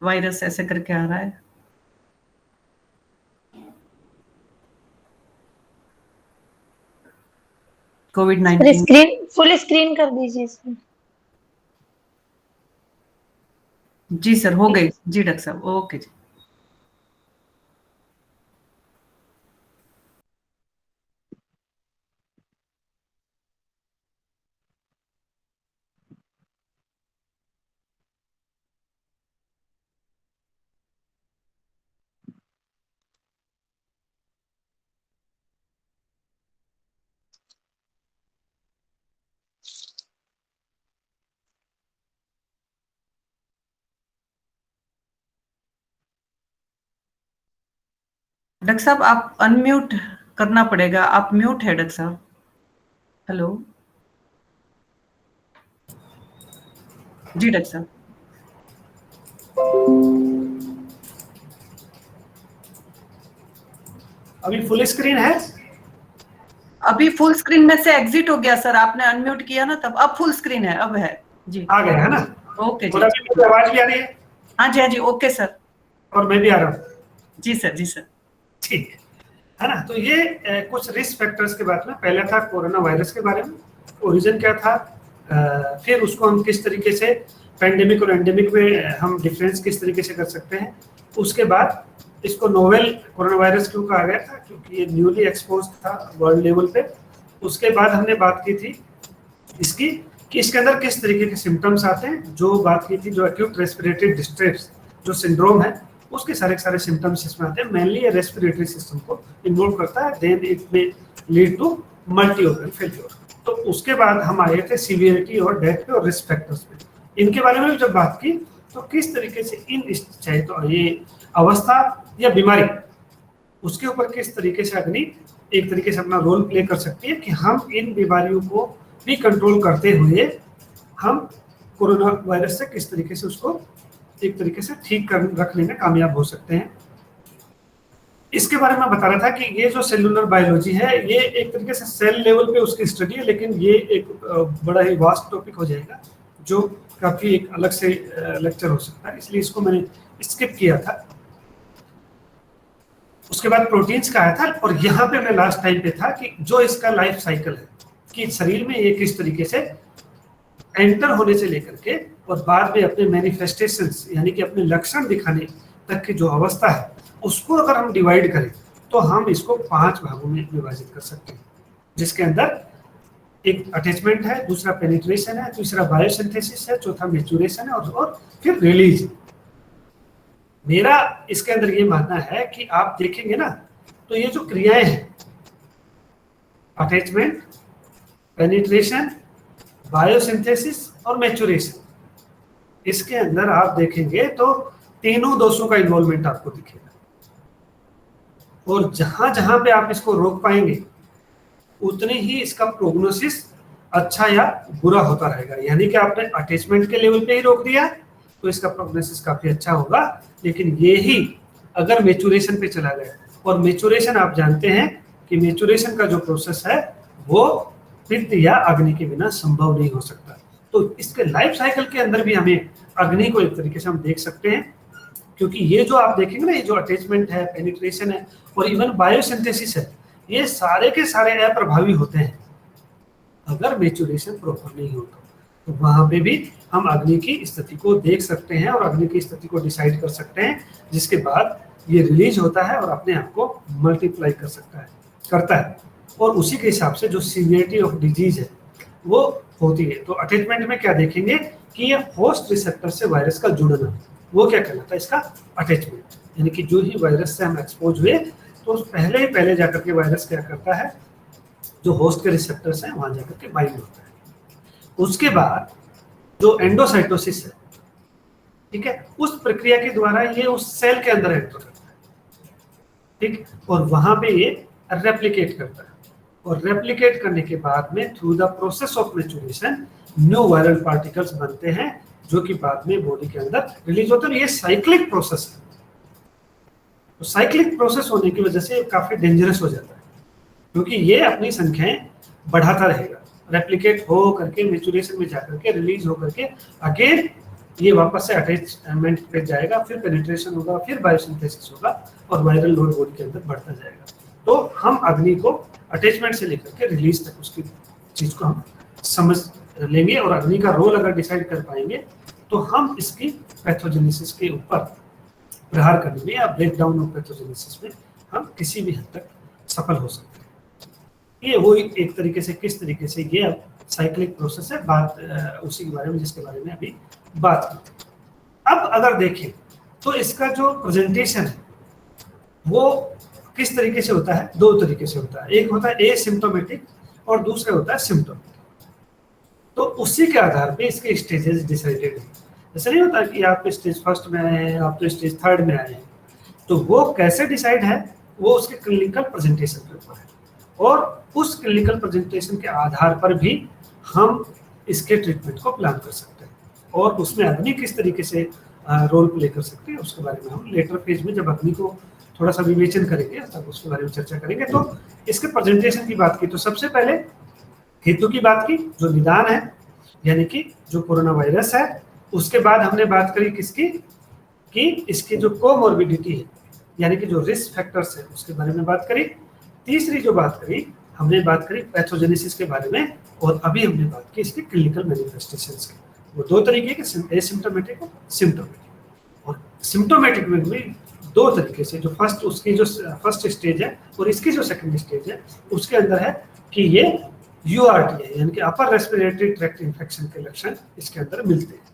वायरस ऐसे करके आ रहा है। कोविड-19। स्क्रीन फुल स्क्रीन कर दीजिए इसमें। जी सर, हो गई जी डॉक्टर साहब, ओके जी। डॉक्टर साहब आप अनम्यूट करना पड़ेगा, आप म्यूट है डॉक्टर साहब। हेलो जी डॉक्टर साहब। अभी फुल स्क्रीन है? अभी फुल स्क्रीन में से एग्जिट हो गया सर, आपने अनम्यूट किया ना तब। अब फुल स्क्रीन है, अब है जी, आ गया है ना? ओके जी। और अभी मुझे आवाज भी आ रही है? हाँ जी, हाँ जी, ओके सर। और मैं भी आ रहा हूँ? जी सर, जी सर। ठीक है ना। तो ये कुछ रिस्क फैक्टर्स के बारे में, पहला था कोरोना वायरस के बारे में, ओरिजिन क्या था, फिर उसको हम किस तरीके से पेंडेमिक और एंडेमिक में हम डिफरेंस किस तरीके से कर सकते हैं। उसके बाद इसको नोवेल कोरोना वायरस क्यों कहा गया था, क्योंकि ये न्यूली एक्सपोज था वर्ल्ड लेवल पे। उसके बाद हमने बात की थी इसकी कि इसके अंदर किस तरीके के सिम्टम्स आते हैं, जो बात की थी जो एक्यूट रेस्पिरेटरी डिस्ट्रेस जो सिंड्रोम है, उसके सारे सिम्टम्स इसमें आते हैं। मेनली ये रेस्पिरेटरी सिस्टम को इन्वॉल्व करता है, देन इट में lead to multi organ failure. तो उसके बाद हम आए थे सीवियरिटी और डेथ पे और रिस्क फैक्टर्स पे। इनके बारे में भी जब बात की तो किस तरीके से इन चाहे तो ये अवस्था या बीमारी, उसके ऊपर किस तरीके से अग्नि एक तरीके से अपना रोल प्ले कर सकती है कि हम इन बीमारियों को भी कंट्रोल करते हुए हम कोरोना वायरस से किस तरीके से उसको एक तरीके से ठीक कर रखने में कामयाब हो सकते हैं। इसके बारे में बता रहा था कि ये जो सेलुलर बायोलॉजी है ये एक तरीके से सेल लेवल पे उसकी स्टडी है, लेकिन ये एक बड़ा ही वास्ट टॉपिक हो जाएगा जो काफी एक अलग से लेक्चर हो सकता है, इसलिए इसको मैंने स्किप किया था। उसके बाद प्रोटीन्स का आया था, और यहाँ पे मैं लास्ट टाइम पे था कि जो इसका लाइफ साइकिल है कि शरीर में ये किस तरीके से एंटर होने से लेकर के और बाद में अपने मैनिफेस्टेशंस यानी कि अपने लक्षण दिखाने तक की जो अवस्था है उसको अगर हम डिवाइड करें तो हम इसको 5 भागों में विभाजित कर सकते हैं, जिसके अंदर एक अटैचमेंट है, दूसरा पेनिट्रेशन है, तीसरा बायोसिंथेसिस है, चौथा मैच्योरेशन है और फिर रिलीज। मेरा इसके अंदर ये मानना है कि आप देखेंगे ना तो ये जो क्रियाएं हैं अटैचमेंट, पेनिट्रेशन, बायोसिंथेसिस और मैच्योरेशन, इसके अंदर आप देखेंगे तो तीनों दोषों का इन्वॉल्वमेंट आपको दिखेगा, और जहां जहां पे आप इसको रोक पाएंगे उतनी ही इसका प्रोग्नोसिस अच्छा या बुरा होता रहेगा। यानी कि आपने अटैचमेंट के लेवल पे ही रोक दिया तो इसका प्रोग्नोसिस काफी अच्छा होगा, लेकिन ये ही अगर मैच्योरेशन पे चला गया, और मैच्योरेशन आप जानते हैं कि मैच्योरेशन का जो प्रोसेस है वो पित्त या अग्नि के बिना संभव नहीं हो सकता। तो इसके लाइफ साइकिल के अंदर भी हमें अग्नि को एक तरीके से हम देख सकते हैं, क्योंकि ये जो आप देखेंगे ना, ये जो अटैचमेंट है, पेनिट्रेशन है और इवन बायोसिंथेसिस है, ये सारे के सारे अप्रभावी होते हैं अगर मैच्योरेशन प्रॉपर नहीं होता। तो वहां पे भी हम अग्नि की स्थिति को देख सकते हैं और अग्नि की स्थिति को डिसाइड कर सकते हैं, जिसके बाद ये रिलीज होता है और अपने आप को मल्टीप्लाई करता है, और उसी के हिसाब से जो सीवियरिटी ऑफ डिजीज है वो होती है। तो अटैचमेंट में क्या देखेंगे कि ये होस्ट रिसेप्टर से वायरस का जुड़ना, वो क्या कहलाता है, इसका अटैचमेंट। यानी कि जो ही वायरस से हम एक्सपोज हुए तो पहले जाकर के वायरस क्या करता है, जो होस्ट के रिसेप्टर्स हैं वहां जाकर के बाइंड होता है। उसके बाद जो एंडोसाइटोसिस है, ठीक है, उस प्रक्रिया के द्वारा ये उस सेल के अंदर एंटर करता है, ठीक, और वहां पे ये रेप्लिकेट करता है, और रेप्लिकेट करने के बाद में through the process of maturation new viral particles बनते हैं जो कि बाद में बॉडी के अंदर रिलीज होते हैं। ये साइक्लिक प्रोसेस है, तो साइक्लिक प्रोसेस होने की वजह से काफी डेंजरस हो जाता है, क्योंकि ये अपनी संख्याएं बढ़ाता रहेगा, रेप्लिकेट हो करके मैच्योरेशन में जाकर के रिलीज हो करके अगेन ये वापस से अटैचमेंट पे जाएगा, फिर पेनिट्रेशन होगा, फिर बायोसिंथेसिस होगा और वायरल लोड बॉडी के अंदर बढ़ता जाएगा। तो हम अग्नि को अटैचमेंट से लेकर के रिलीज तक उसकी चीज को हम समझ लेंगे, और अग्नि का रोल अगर डिसाइड कर पाएंगे तो हम इसकी पैथोजेनेसिस के ऊपर प्रहार करने में या ब्रेक डाउन ऑफ पैथोजेनेसिस में हम किसी भी हद तक सफल हो सकते हैं। ये वो एक तरीके से किस तरीके से ये अब साइक्लिक प्रोसेस है, बात उसी के बारे में जिसके बारे में अभी बात की। अब अगर देखें तो इसका जो प्रेजेंटेशन है वो किस तरीके से होता है, 2 तरीके से होता है। एक होता है एसिम्प्टोमेटिक और दूसरा होता है सिम्प्टोमेटिक। तो उसी के आधार पे इसके स्टेजेस डिसाइडेड है। ऐसा नहीं होता कि आप स्टेज फर्स्ट में आए हैं, आप तो स्टेज थर्ड में आए हैं, तो वो कैसे डिसाइड है वो उसके क्लिनिकल प्रेजेंटेशन के ऊपर है, और उस क्लिनिकल प्रेजेंटेशन के आधार पर भी हम इसके ट्रीटमेंट को प्लान कर सकते हैं, और उसमें अग्नि किस तरीके से रोल प्ले कर सकते हैं उसके बारे में हम लेटर फेज में जब अग्नि को थोड़ा सा विवेचन करेंगे तब उसके बारे में चर्चा करेंगे। तो इसके प्रेजेंटेशन की बात की तो सबसे पहले हेतु की बात की, जो निदान है यानी कि जो कोरोना वायरस है। उसके बाद हमने बात करी किसकी, कि इसकी जो कोमोर्बिडिटी है यानी कि जो रिस्क फैक्टर्स है उसके बारे में बात करी। तीसरी जो बात करी हमने बात करी पैथोजेनेसिस के बारे में, और अभी हमने बात की इसके क्लिनिकल मैनिफेस्टेशंस की। वो 2 तरीके के, एसिम्प्टोमेटिक और सिम्प्टोमेटिक। और सिम्प्टोमेटिक में भी 2 तरीके से, जो उसकी जो फर्स्ट स्टेज है और इसकी जो सेकंड स्टेज है उसके अंदर है कि ये URT है यानी कि अपर रेस्पिरेटरी ट्रैक्ट इन्फेक्शन के लक्षण इसके अंदर मिलते हैं,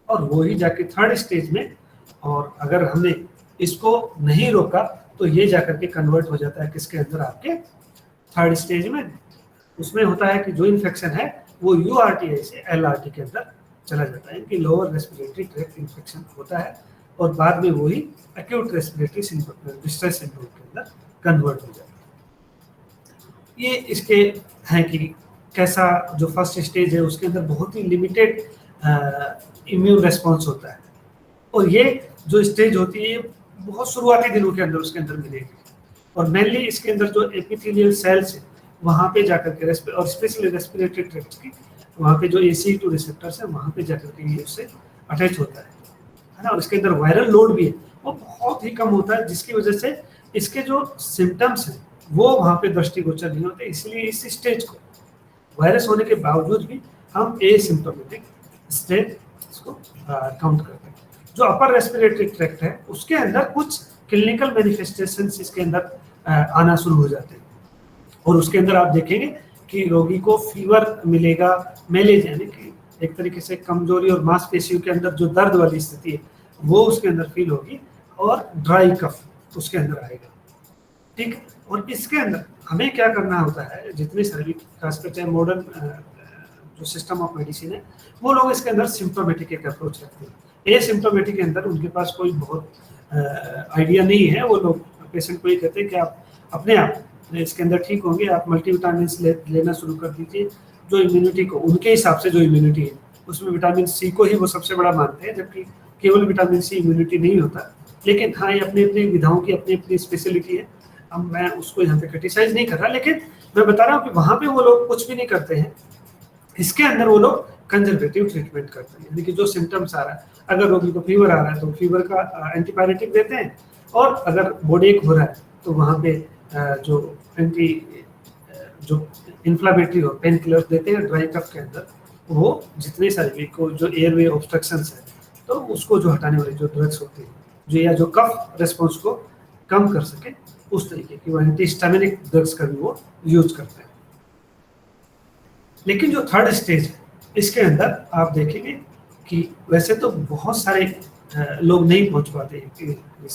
और वो ही जाके थर्ड स्टेज में, और अगर हमने इसको नहीं रोका तो ये जाकर के कन्वर्ट हो जाता है किसके अंदर, आपके थर्ड स्टेज में। उसमें होता है कि जो इन्फेक्शन है वो URTI से LRT के अंदर चला जाता है, कि लोअर रेस्पिरेटरी ट्रैक्ट इन्फेक्शन होता है, और बाद में वही एक्यूट रेस्पिरेटरी डिस्ट्रेस सिंड्रोम के अंदर कन्वर्ट हो जाता है। ये इसके हैं कि कैसा जो फर्स्ट स्टेज है उसके अंदर बहुत ही लिमिटेड इम्यून रेस्पॉन्स होता है, और ये जो स्टेज होती है ये बहुत शुरुआती दिनों के अंदर उसके अंदर मिलेगी, और मेनली इसके अंदर जो एपिथेलियल सेल्स है वहाँ पे जाकर के और स्पेशली रेस्पिरेटरी ट्रैक्ट की वहाँ पे जो ACE2 रिसेप्टर्स है वहाँ पे जाकर के ये उससे अटैच होता है ना। और इसके अंदर वायरल लोड भी है वो बहुत ही कम होता है, जिसकी वजह से इसके जो सिम्टम्स हैं वो वहाँ पे दृष्टिगोचर नहीं होते। इसलिए इस स्टेज को वायरस होने के बावजूद भी हम एसिम्प्टोमेटिक स्टेज इसको काउंट करते हैं। जो अपर रेस्पिरेटरी ट्रैक्ट है उसके अंदर कुछ क्लिनिकल मैनिफेस्टेशंस इसके अंदर आना शुरू हो जाते हैं, और उसके अंदर आप देखेंगे कि रोगी को फीवर मिलेगा, मेलेज यानी कि एक तरीके से कमजोरी और मांसपेशियों के अंदर जो दर्द वाली स्थिति है वो उसके अंदर फील होगी, और ड्राई कफ उसके अंदर आएगा, ठीक। और इसके अंदर हमें क्या करना होता है, जितनी सारी खासकर चाहे मॉडर्न जो सिस्टम ऑफ मेडिसिन है वो लोग इसके अंदर सिम्प्टोमेटिक एक अप्रोच रखते हैं। एसिम्प्टोमेटिक के अंदर उनके पास कोई बहुत आइडिया नहीं है, वो लोग पेशेंट को ये कहते हैं कि आप अपने आप इसके अंदर ठीक होंगे, आप मल्टीविटामिन लेना शुरू कर दीजिए, जो इम्यूनिटी को उनके हिसाब से जो इम्यूनिटी है उसमें विटामिन सी को ही वो सबसे बड़ा मानते हैं, जबकि केवल विटामिन सी इम्यूनिटी नहीं होता। लेकिन हाँ, ये अपनी अपनी विधाओं की अपनी अपनी स्पेशलिटी है, अब मैं उसको यहाँ पे क्रिटिसाइज नहीं कर रहा, लेकिन मैं बता रहा हूँ कि वहाँ पे वो लोग कुछ भी नहीं करते हैं। इसके अंदर वो लोग कंजर्वेटिव ट्रीटमेंट करते हैं, यानी कि जो सिम्टम्स आ रहा है, अगर रोगी को फीवर आ रहा है तो फीवर का एंटीबायोटिक देते हैं, और अगर बॉडी एक हो रहा है तो वहाँ पे जो इन्फ्लामेटरी हो पेन किलर देते हैं। ड्राई कफ के अंदर वो जितने सारे को जो एयरवे ऑब्स्ट्रक्शंस है तो उसको जो हटाने वाली जो ड्रग्स होती है जो या जो कफ रेस्पॉन्स को कम कर सके उस तरीके की वो एंटीहिस्टामिनिक ड्रग्स का भी वो यूज करते हैं। लेकिन जो थर्ड स्टेज है इसके अंदर आप देखेंगे कि वैसे तो बहुत सारे लोग नहीं पहुंच पाते इस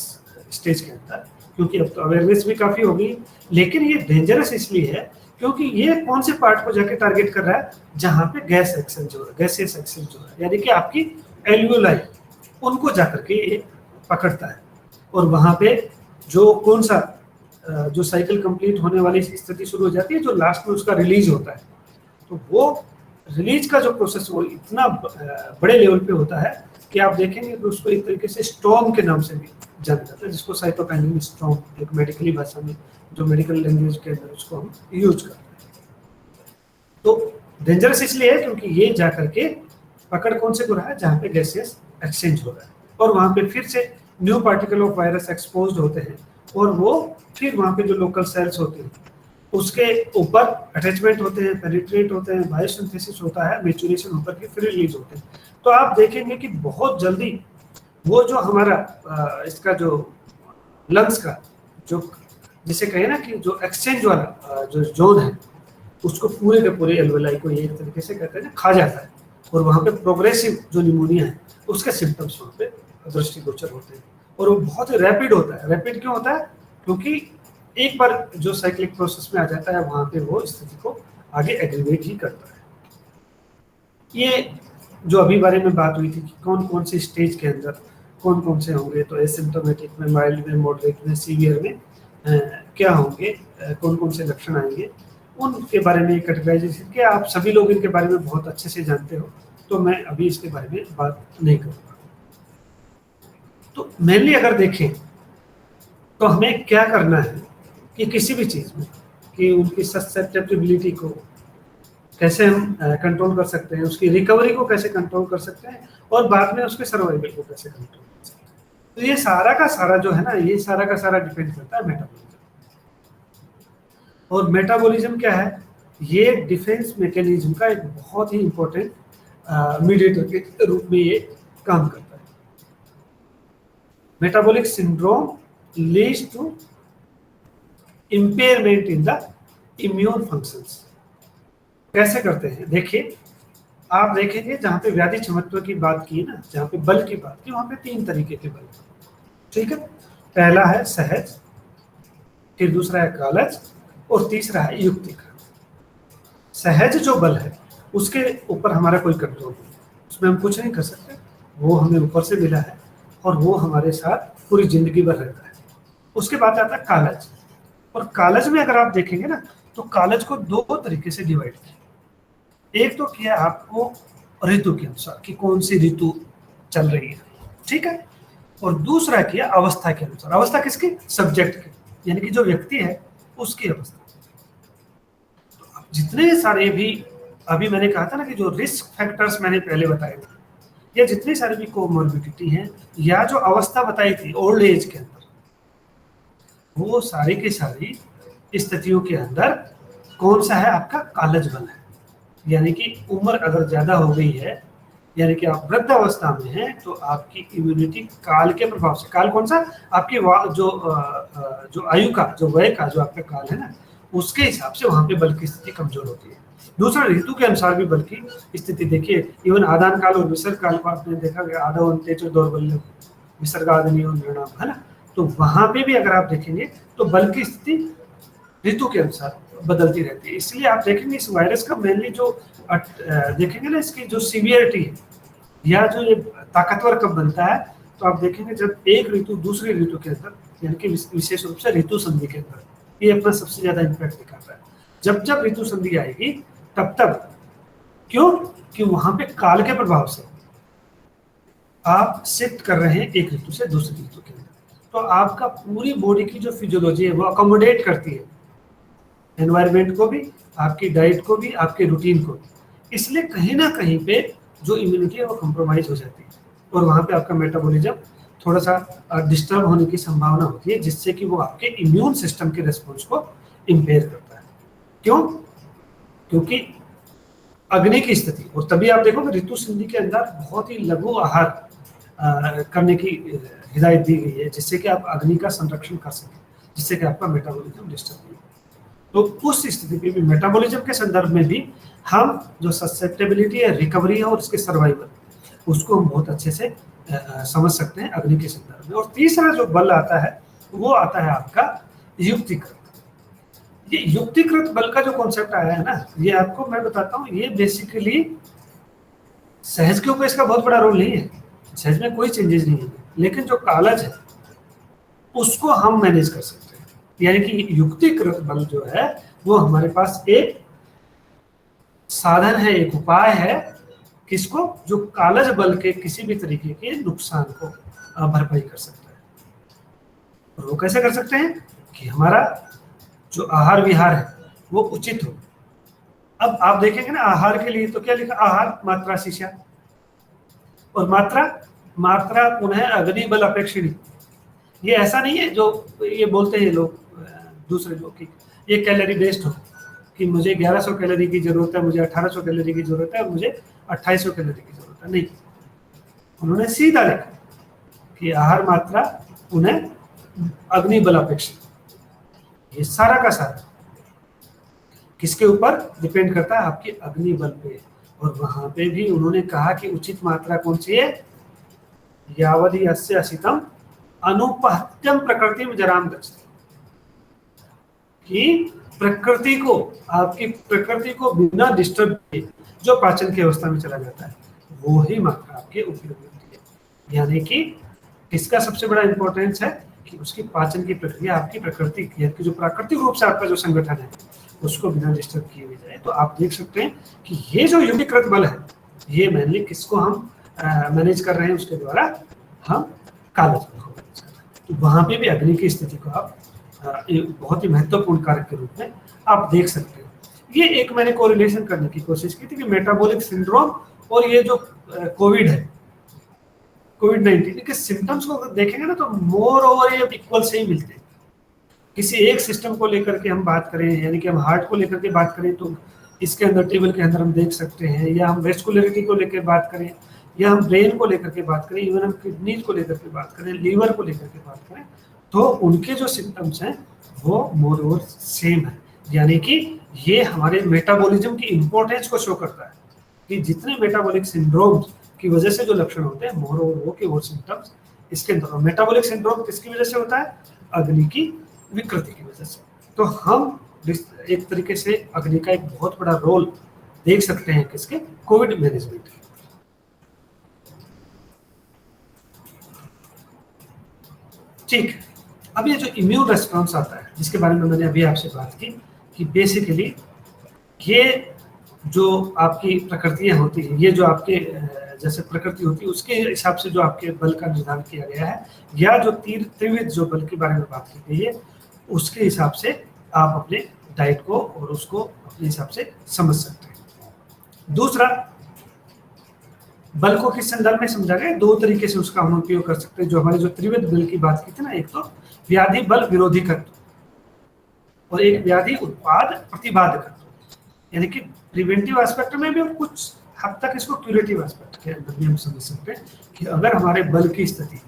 स्टेज के अंदर, क्योंकि अब तो अवेयरनेस भी काफी होगी, लेकिन ये डेंजरस इसलिए है क्योंकि ये कौन से पार्ट को जाके टारगेट कर रहा है, जहां पे गैस एक्सेल जो है, गैसियस एक्सेल जो है, यानी कि आपकी एल्वियोलाई, उनको जाकर के ये पकड़ता है, और वहां पे जो कौन सा जो साइकिल कंप्लीट होने वाली स्थिति शुरू हो जाती है, जो लास्ट में उसका रिलीज होता है, तो वो रिलीज का जो प्रोसेस वो इतना बड़े लेवल पे होता है कि आप देखेंगे कि उसको एक तरीके से स्टॉर्म के नाम से भी जाना जाता है, जिसको साइटोकाइनिन स्टॉर्म एक मेडिकली भाषा में जो मेडिकल लैंग्वेज के अंदर उसको हम यूज करते हैं। तो डेंजरस इसलिए है क्योंकि ये जा करके पकड़ कौन से को रहा है, जहाँ पे गैसियस एक्सचेंज हो रहा है, और वहाँ पे फिर से new particle of virus exposed होते हैं, और वो फिर वहाँ पे जो लोकल सेल्स होते हैं उसके ऊपर अटैचमेंट होते हैं, पेनिट्रेट होते हैं, बायोसिंथेसिस होता है, मैच्योरेशन होकर के फिर रिलीज होते हैं। तो आप देखेंगे कि बहुत जल्दी वो जो हमारा इसका जो लंग्स का जो जिसे कहे ना कि जो एक्सचेंज वाला जो जोन है उसको पूरे के पूरे एल्वेलाई को एक तरीके से कहते हैं खा जाता है, और वहाँ पे प्रोग्रेसिव जो निमोनिया है उसके सिम्टम्स वहाँ पे दृष्टिगोचर होते हैं, और वो बहुत ही रैपिड होता है। रैपिड क्यों होता है? क्योंकि एक बार जो साइक्लिक प्रोसेस में आ जाता है वहाँ पे वो स्थिति को आगे एग्रीवेट ही करता है। ये जो अभी बारे में बात हुई थी कि कौन कौन से स्टेज के अंदर कौन कौन से होंगे, तो एसिम्प्टोमेटिक में, माइल्ड में, मॉडरेट में, सीवियर में क्या होंगे, कौन कौन से लक्षण आएंगे, उनके बारे में कैटेगराइजेशन के आप सभी लोग इनके बारे में बहुत अच्छे से जानते हो, तो मैं अभी इसके बारे में बात नहीं करूँगा। तो मेनली अगर देखें तो हमें क्या करना है कि किसी भी चीज़ में कि उनकी ससेप्टेबिलिटी को कैसे हम कंट्रोल कर सकते हैं, उसकी रिकवरी को कैसे कंट्रोल कर सकते हैं, और बाद में उसके सर्वाइवल को कैसे कंट्रोल कर सकते हैं। तो ये सारा का सारा जो है ना, ये सारा का सारा डिपेंड करता है मेटाबॉलिज्म। और मेटाबॉलिज्म क्या है? ये डिफेंस मैकेनिज्म का एक बहुत ही इंपॉर्टेंट मीडिएटर के रूप में ये काम करता है। Metabolic syndrome leads to impairment in the immune functions. कैसे करते हैं? देखिए, आप देखेंगे जहाँ पे व्याधि क्षमत्व की बात की ना, जहाँ पे बल की बात की, वहाँ पे 3 तरीके के बल, ठीक है। पहला है सहज, फिर दूसरा है कालज, और तीसरा है युक्तिक। सहज जो बल है उसके ऊपर हमारा कोई कंट्रोल नहीं, उसमें हम कुछ नहीं कर सकते, वो हमें ऊपर से मिला है और वो हमारे साथ पूरी जिंदगी भर रहता है। उसके बाद आता है कालज, और कालज में अगर आप देखेंगे ना तो कालज को 2 तरीके से डिवाइड किया। एक तो किया आपको ऋतु के अनुसार कि कौन सी ऋतु चल रही है, ठीक है। और दूसरा किया अवस्था के अनुसार। अवस्था किसकी? सब्जेक्ट की, यानी कि जो व्यक्ति है उसकी अवस्था। तो जितने सारे भी अभी मैंने कहा था ना कि जो रिस्क फैक्टर्स मैंने पहले बताए थे, या जितनी सारी भी कोमोर्बिडिटी हैं या जो अवस्था बताई थी ओल्ड एज के अंदर, वो सारी की सारी स्थितियों के अंदर कौन सा है? आपका कालज बल है। यानी कि उम्र अगर ज्यादा हो गई है, यानी कि आप वृद्ध अवस्था में हैं, तो आपकी इम्यूनिटी काल के प्रभाव से, काल कौन सा? आपकी जो आयु का, जो वय का जो आपका काल है ना, उसके हिसाब से वहां पे बल की स्थिति कमजोर होती है। दूसरा, ऋतु के अनुसार भी बल की स्थिति देखिए। इवन आदान काल और विसर्ग काल को आपने देखा गया, आदो अंते जो दौर्बल्य विसर्गादनीय निर्णाम, है ना, तो वहां पे भी अगर आप देखेंगे तो बल की स्थिति ऋतु के अनुसार बदलती रहती है। इसलिए आप देखेंगे इस वायरस का मेनली जो देखेंगे ना, इसकी जो सीवियरिटी है या जो ये ताकतवर कब बनता है, तो आप देखेंगे जब एक ऋतु दूसरी ऋतु के अंदर, यानी कि विशेष रूप से ऋतु संधि के अंदर, ये अपना सबसे ज्यादा इम्पैक्ट दिखाता है। जब जब ऋतु संधि आएगी तब तब, क्यों? कि वहां पे काल के प्रभाव से आप शिफ्ट कर रहे हैं एक ऋतु से दूसरी ऋतु के अंदर, तो आपका पूरी बॉडी की जो फिजियोलॉजी है वो अकोमोडेट करती है एनवायरनमेंट को भी, आपकी डाइट को भी, आपके रूटीन को भी। इसलिए कहीं ना कहीं पे जो इम्यूनिटी है वो कॉम्प्रोमाइज हो जाती है, और वहां पे आपका मेटाबॉलिज्म थोड़ा सा डिस्टर्ब होने की संभावना होती है, जिससे कि वो आपके इम्यून सिस्टम के रेस्पॉन्स को इम्पेयर करता है। क्यों? क्योंकि अग्नि की स्थिति, और तभी आप देखोगे ऋतु संधि के अंदर बहुत ही लघु आहार करने की हिदायत दी गई है, जिससे कि आप अग्नि का संरक्षण कर सकें, जिससे कि आपका मेटाबॉलिज्म डिस्टर्ब नहीं हो। तो उस स्थिति पे भी मेटाबॉलिज्म के संदर्भ में भी हम जो ससेप्टेबिलिटी है, रिकवरी है और उसके सर्वाइवल, उसको हम बहुत अच्छे से समझ सकते हैं अग्नि के संदर्भ में। और तीसरा जो बल आता है वो आता है आपका युक्तिकृत। ये युक्तिकृत बल का जो कॉन्सेप्ट आया है ना, ये आपको मैं बताता हूँ, ये बेसिकली सहज के ऊपर इसका बहुत बड़ा रोल नहीं है, सहज में कोई चेंजेस नहीं है, लेकिन जो कालज है उसको हम मैनेज कर सकते हैं। यानी कि युक्तिकृत बल जो है वो हमारे पास एक साधन है, एक उपाय है, किसको? जो कालज बल के किसी भी तरीके के नुकसान को भरपाई कर सकता है। और वो कैसे कर सकते हैं? कि हमारा जो आहार विहार है वो उचित हो। अब आप देखेंगे ना, आहार के लिए तो क्या लिखा? आहार मात्रा शिष्या, और मात्रा पुनः अग्नि बल अपेक्षिणी। ये ऐसा नहीं है जो ये बोलते हैं लोग, दूसरे लोग, कि ये कैलोरी बेस्ड हो, कि मुझे 1100 कैलोरी की जरूरत है, मुझे 1800 कैलोरी की जरूरत है, और मुझे 2800 कैलोरी की जरूरत है। नहीं, उन्होंने सीधा लिखा कि आहार मात्रा उन्हें अग्नि बल अपेक्षित। ये सारा का सारा किसके ऊपर डिपेंड करता है? आपके अग्नि बल पे। और वहां पे भी उन्होंने कहा कि उचित मात्रा कौन सी है? यावदि अस्य असितम अनुपहत्यम प्रकृति में जराम गच्छति, कि प्रकृति को, आपकी प्रकृति को बिना डिस्टर्ब किए जो पाचन की अवस्था में चला जाता है, वो ही मात्रा आपके उपयोग होती है। यानी कि इसका सबसे बड़ा इंपॉर्टेंस है कि उसकी पाचन की प्रक्रिया आपकी प्रकृति की जो प्राकृतिक रूप से आपका जो संगठन है उसको बिना डिस्टर्ब किए हुए जाए। तो आप देख सकते हैं कि ये जो युक्तिकृत बल है, ये मेनली किसको हम मैनेज कर रहे हैं? उसके द्वारा हम कालज बल को मैनेज कर रहे हैं। तो वहां पे भी अग्नि की स्थिति को आप बहुत ही महत्वपूर्ण कारक के रूप में आप देख सकते हैं। ये एक मैंने कोरिलेशन करने की कोशिश की थी कि मेटाबॉलिक सिंड्रोम और ये जो कोविड है, कोविड-19 के सिम्टम्स को देखेंगे ना, तो मोर ओवर ये इक्वल से ही मिलते हैं। किसी एक सिस्टम को लेकर के हम बात करें, यानी कि हम हार्ट को लेकर के बात करें, तो इसके अंदर टेबल के अंदर हम देख सकते हैं, या हम वेस्कुलरिटी को लेकर बात करें, या हम ब्रेन को लेकर के बात करें, इवन हम किडनीज को लेकर के बात करें, लीवर को लेकर के बात करें, तो उनके जो सिम्टम्स हैं वो मोर ओवर सेम है। यानी कि ये हमारे मेटाबॉलिज्म की इंपॉर्टेंस को शो करता है कि जितने मेटाबॉलिक सिंड्रोम्स की वजह से जो लक्षण होते हैं, मोर ओवर वो के वो सिम्टम्स इसके अंदर। मेटाबॉलिक सिंड्रोम किसकी वजह से होता है? अग्नि की विकृति की वजह से। तो हम एक तरीके से अग्नि का एक बहुत बड़ा रोल देख सकते हैं किसके? Covid management. ठीक है, अब ये जो इम्यून रेस्पॉन्स आता है, जिसके बारे में मैंने अभी आपसे बात की, कि बेसिकली ये जो आपकी प्रकृतियां होती हैं, ये जो आपके जैसे प्रकृति होती है उसके हिसाब से जो आपके बल का निर्धारण किया गया है, या जो त्रिविध जो बल के बारे में बात की गई है उसके हिसाब से आप अपने डाइट को और उसको अपने हिसाब से समझ सकते हैं। दूसरा, बल को किस संदर्भ में समझा गया, दो तरीके से उसका हम उपयोग कर सकते हैं। जो हमारे जो त्रिविध बल की बात की थी ना, एक तो व्याधि बल विरोधिकत्व और एक व्याधि उत्पाद प्रतिबाधकत्व, यानी कि प्रिवेंटिव एस्पेक्ट में भी हम कुछ हद तक इसको क्यूरेटिव एस्पेक्ट के अंदर भी हम समझ सकते हैं कि अगर हमारे बल की स्थिति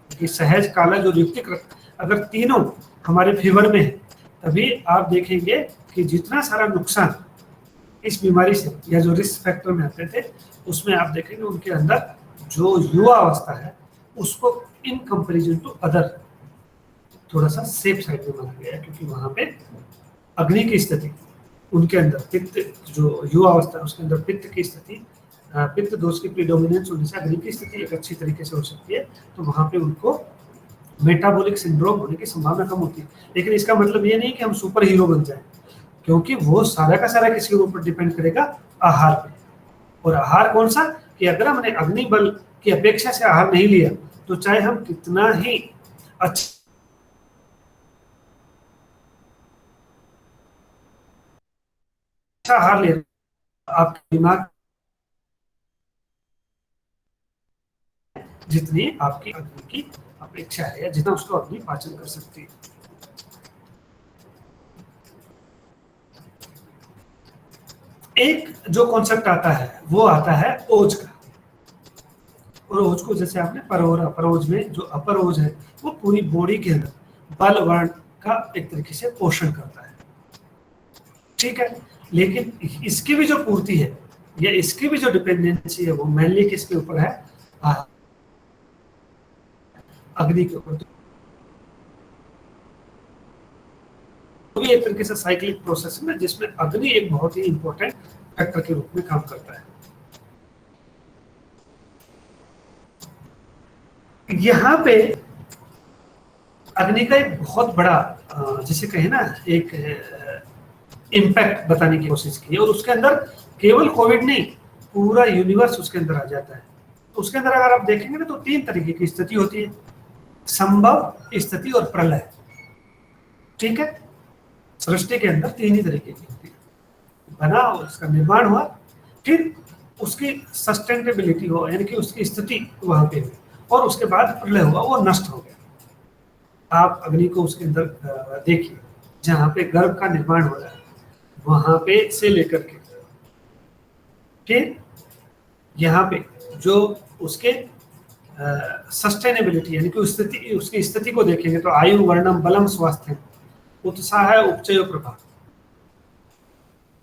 कि सहज, कालज और युक्तिकृत अगर तीनों हमारे फेवर में है, तभी आप देखेंगे कि जितना सारा नुकसान इस बीमारी से या जो रिस्क फैक्टर में आते थे उसमें आप देखेंगे उनके अंदर जो युवा अवस्था है उसको इन कंपैरिजन टू अदर थोड़ा सा सेफ साइड में माना गया है, क्योंकि वहां पे अग्नि की स्थिति उनके अंदर, पित्त जो युवा अवस्था है उसके अंदर पित्त की स्थिति, पित्त दोष की प्रीडोमिनेंस होने से अग्नि की स्थिति एक अच्छी तरीके से हो सकती है, तो वहां पे उनको मेटाबॉलिक सिंड्रोम होने की संभावना कम होती है। लेकिन इसका मतलब ये नहीं कि हम सुपर हीरो बन जाएं, क्योंकि वो सारा का सारा किसी के ऊपर डिपेंड करेगा आहार पे। और आहार कौन सा, कि अगर हमने अग्नि बल की अपेक्षा से आहार नहीं लिया तो चाहे हम कितना ही अच्छा आहार ले, आपके दिमाग जितनी आपकी अग्नि की अपेक्षा है या जितना उसको अग्नि पाचन कर सकती है। एक जो कॉन्सेप्ट आता है वो आता है ओज का, और ओज को जैसे आपने पर और अपर ओज में, जो अपर ओज है वो पूरी बॉडी के अंदर बल वर्ण का एक तरीके से पोषण करता है, ठीक है। लेकिन इसकी भी जो पूर्ति है या इसकी भी जो डिपेंडेंसी है वो मेनली किसके ऊपर है, अग्नि के ऊपर। तो भी एक तरीके से साइक्लिक प्रोसेस है जिसमें अग्नि एक बहुत ही इंपॉर्टेंट फैक्टर के रूप में काम करता है। यहाँ पे अग्नि का एक बहुत बड़ा जिसे कहे ना एक इम्पैक्ट बताने की कोशिश की, और उसके अंदर केवल कोविड नहीं पूरा यूनिवर्स उसके अंदर आ जाता है। तो उसके अंदर अगर आप देखेंगे ना तो तीन तरीके की स्थिति होती है, संभव, स्थिति और प्रलय, ठीक है। सृष्टि के अंदर तीन ही तरीके की होती है, बना और उसका निर्माण हुआ, फिर उसकी सस्टेनेबिलिटी हो यानी कि उसकी स्थिति वहां पे हुई, और उसके बाद प्रलय हुआ, वो नष्ट हो गया। आप अग्नि को उसके अंदर देखिए, जहां पे गर्भ का निर्माण हो रहा है वहां पे से लेकर के फिर यहाँ पे जो उसके सस्टेनेबिलिटी यानी कि उसकी स्थिति को देखेंगे तो आयु, वर्णम, बलम, स्वास्थ्य, उत्साह, उपचय, प्रभाव,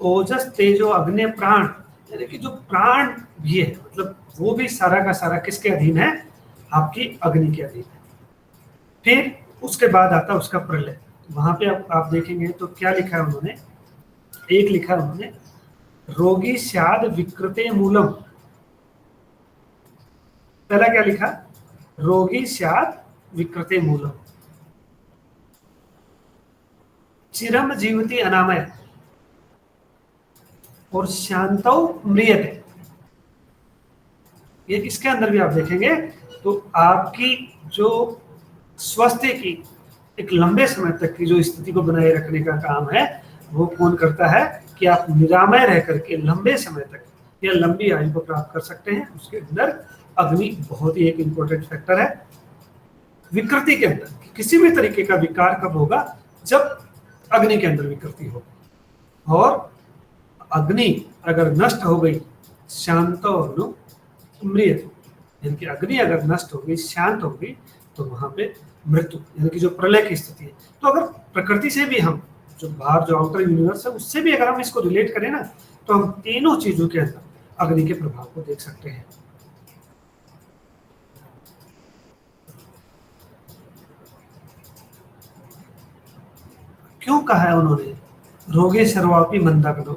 ओजस, तेजो, अग्नि, प्राण, यानी कि जो प्राण भी है मतलब वो भी सारा का सारा किसके अधीन है, आपकी अग्नि के अधीन है। फिर उसके बाद आता है उसका प्रलय। वहां पे आप देखेंगे तो क्या लिखा है उन्होंने, एक लिखा है उन्होंने रोगी स्याद विकृते मूलम। पहला क्या लिखा, रोगी स्याद विकृते मूलम, चिरम जीवति अनामय और शांतौ म्रियते। ये इसके अंदर भी आप देखेंगे तो आपकी जो स्वास्थ्य की एक लंबे समय तक की जो स्थिति को बनाए रखने का काम है वो कौन करता है, कि आप निरामय रह करके लंबे समय तक या लंबी आयु को प्राप्त कर सकते हैं। उसके अंदर अग्नि बहुत ही एक इंपॉर्टेंट फैक्टर है। विकृति के अंदर किसी भी तरीके का विकार कब होगा, जब अग्नि के अंदर विकृति हो, और अग्नि अगर नष्ट हो गई, शांतो मृत्यु, यानी कि अग्नि अगर नष्ट हो गई, शांत हो गई, तो वहां पे मृत्यु यानी कि जो प्रलय की स्थिति है। तो अगर प्रकृति से भी हम जो बाहर जो आउटर यूनिवर्स है उससे भी अगर हम इसको रिलेट करें ना तो हम तीनों चीजों के अंदर अग्नि के प्रभाव को देख सकते हैं। क्यों कहा है उन्होंने रोगे सर्वापि मंदाग्नो,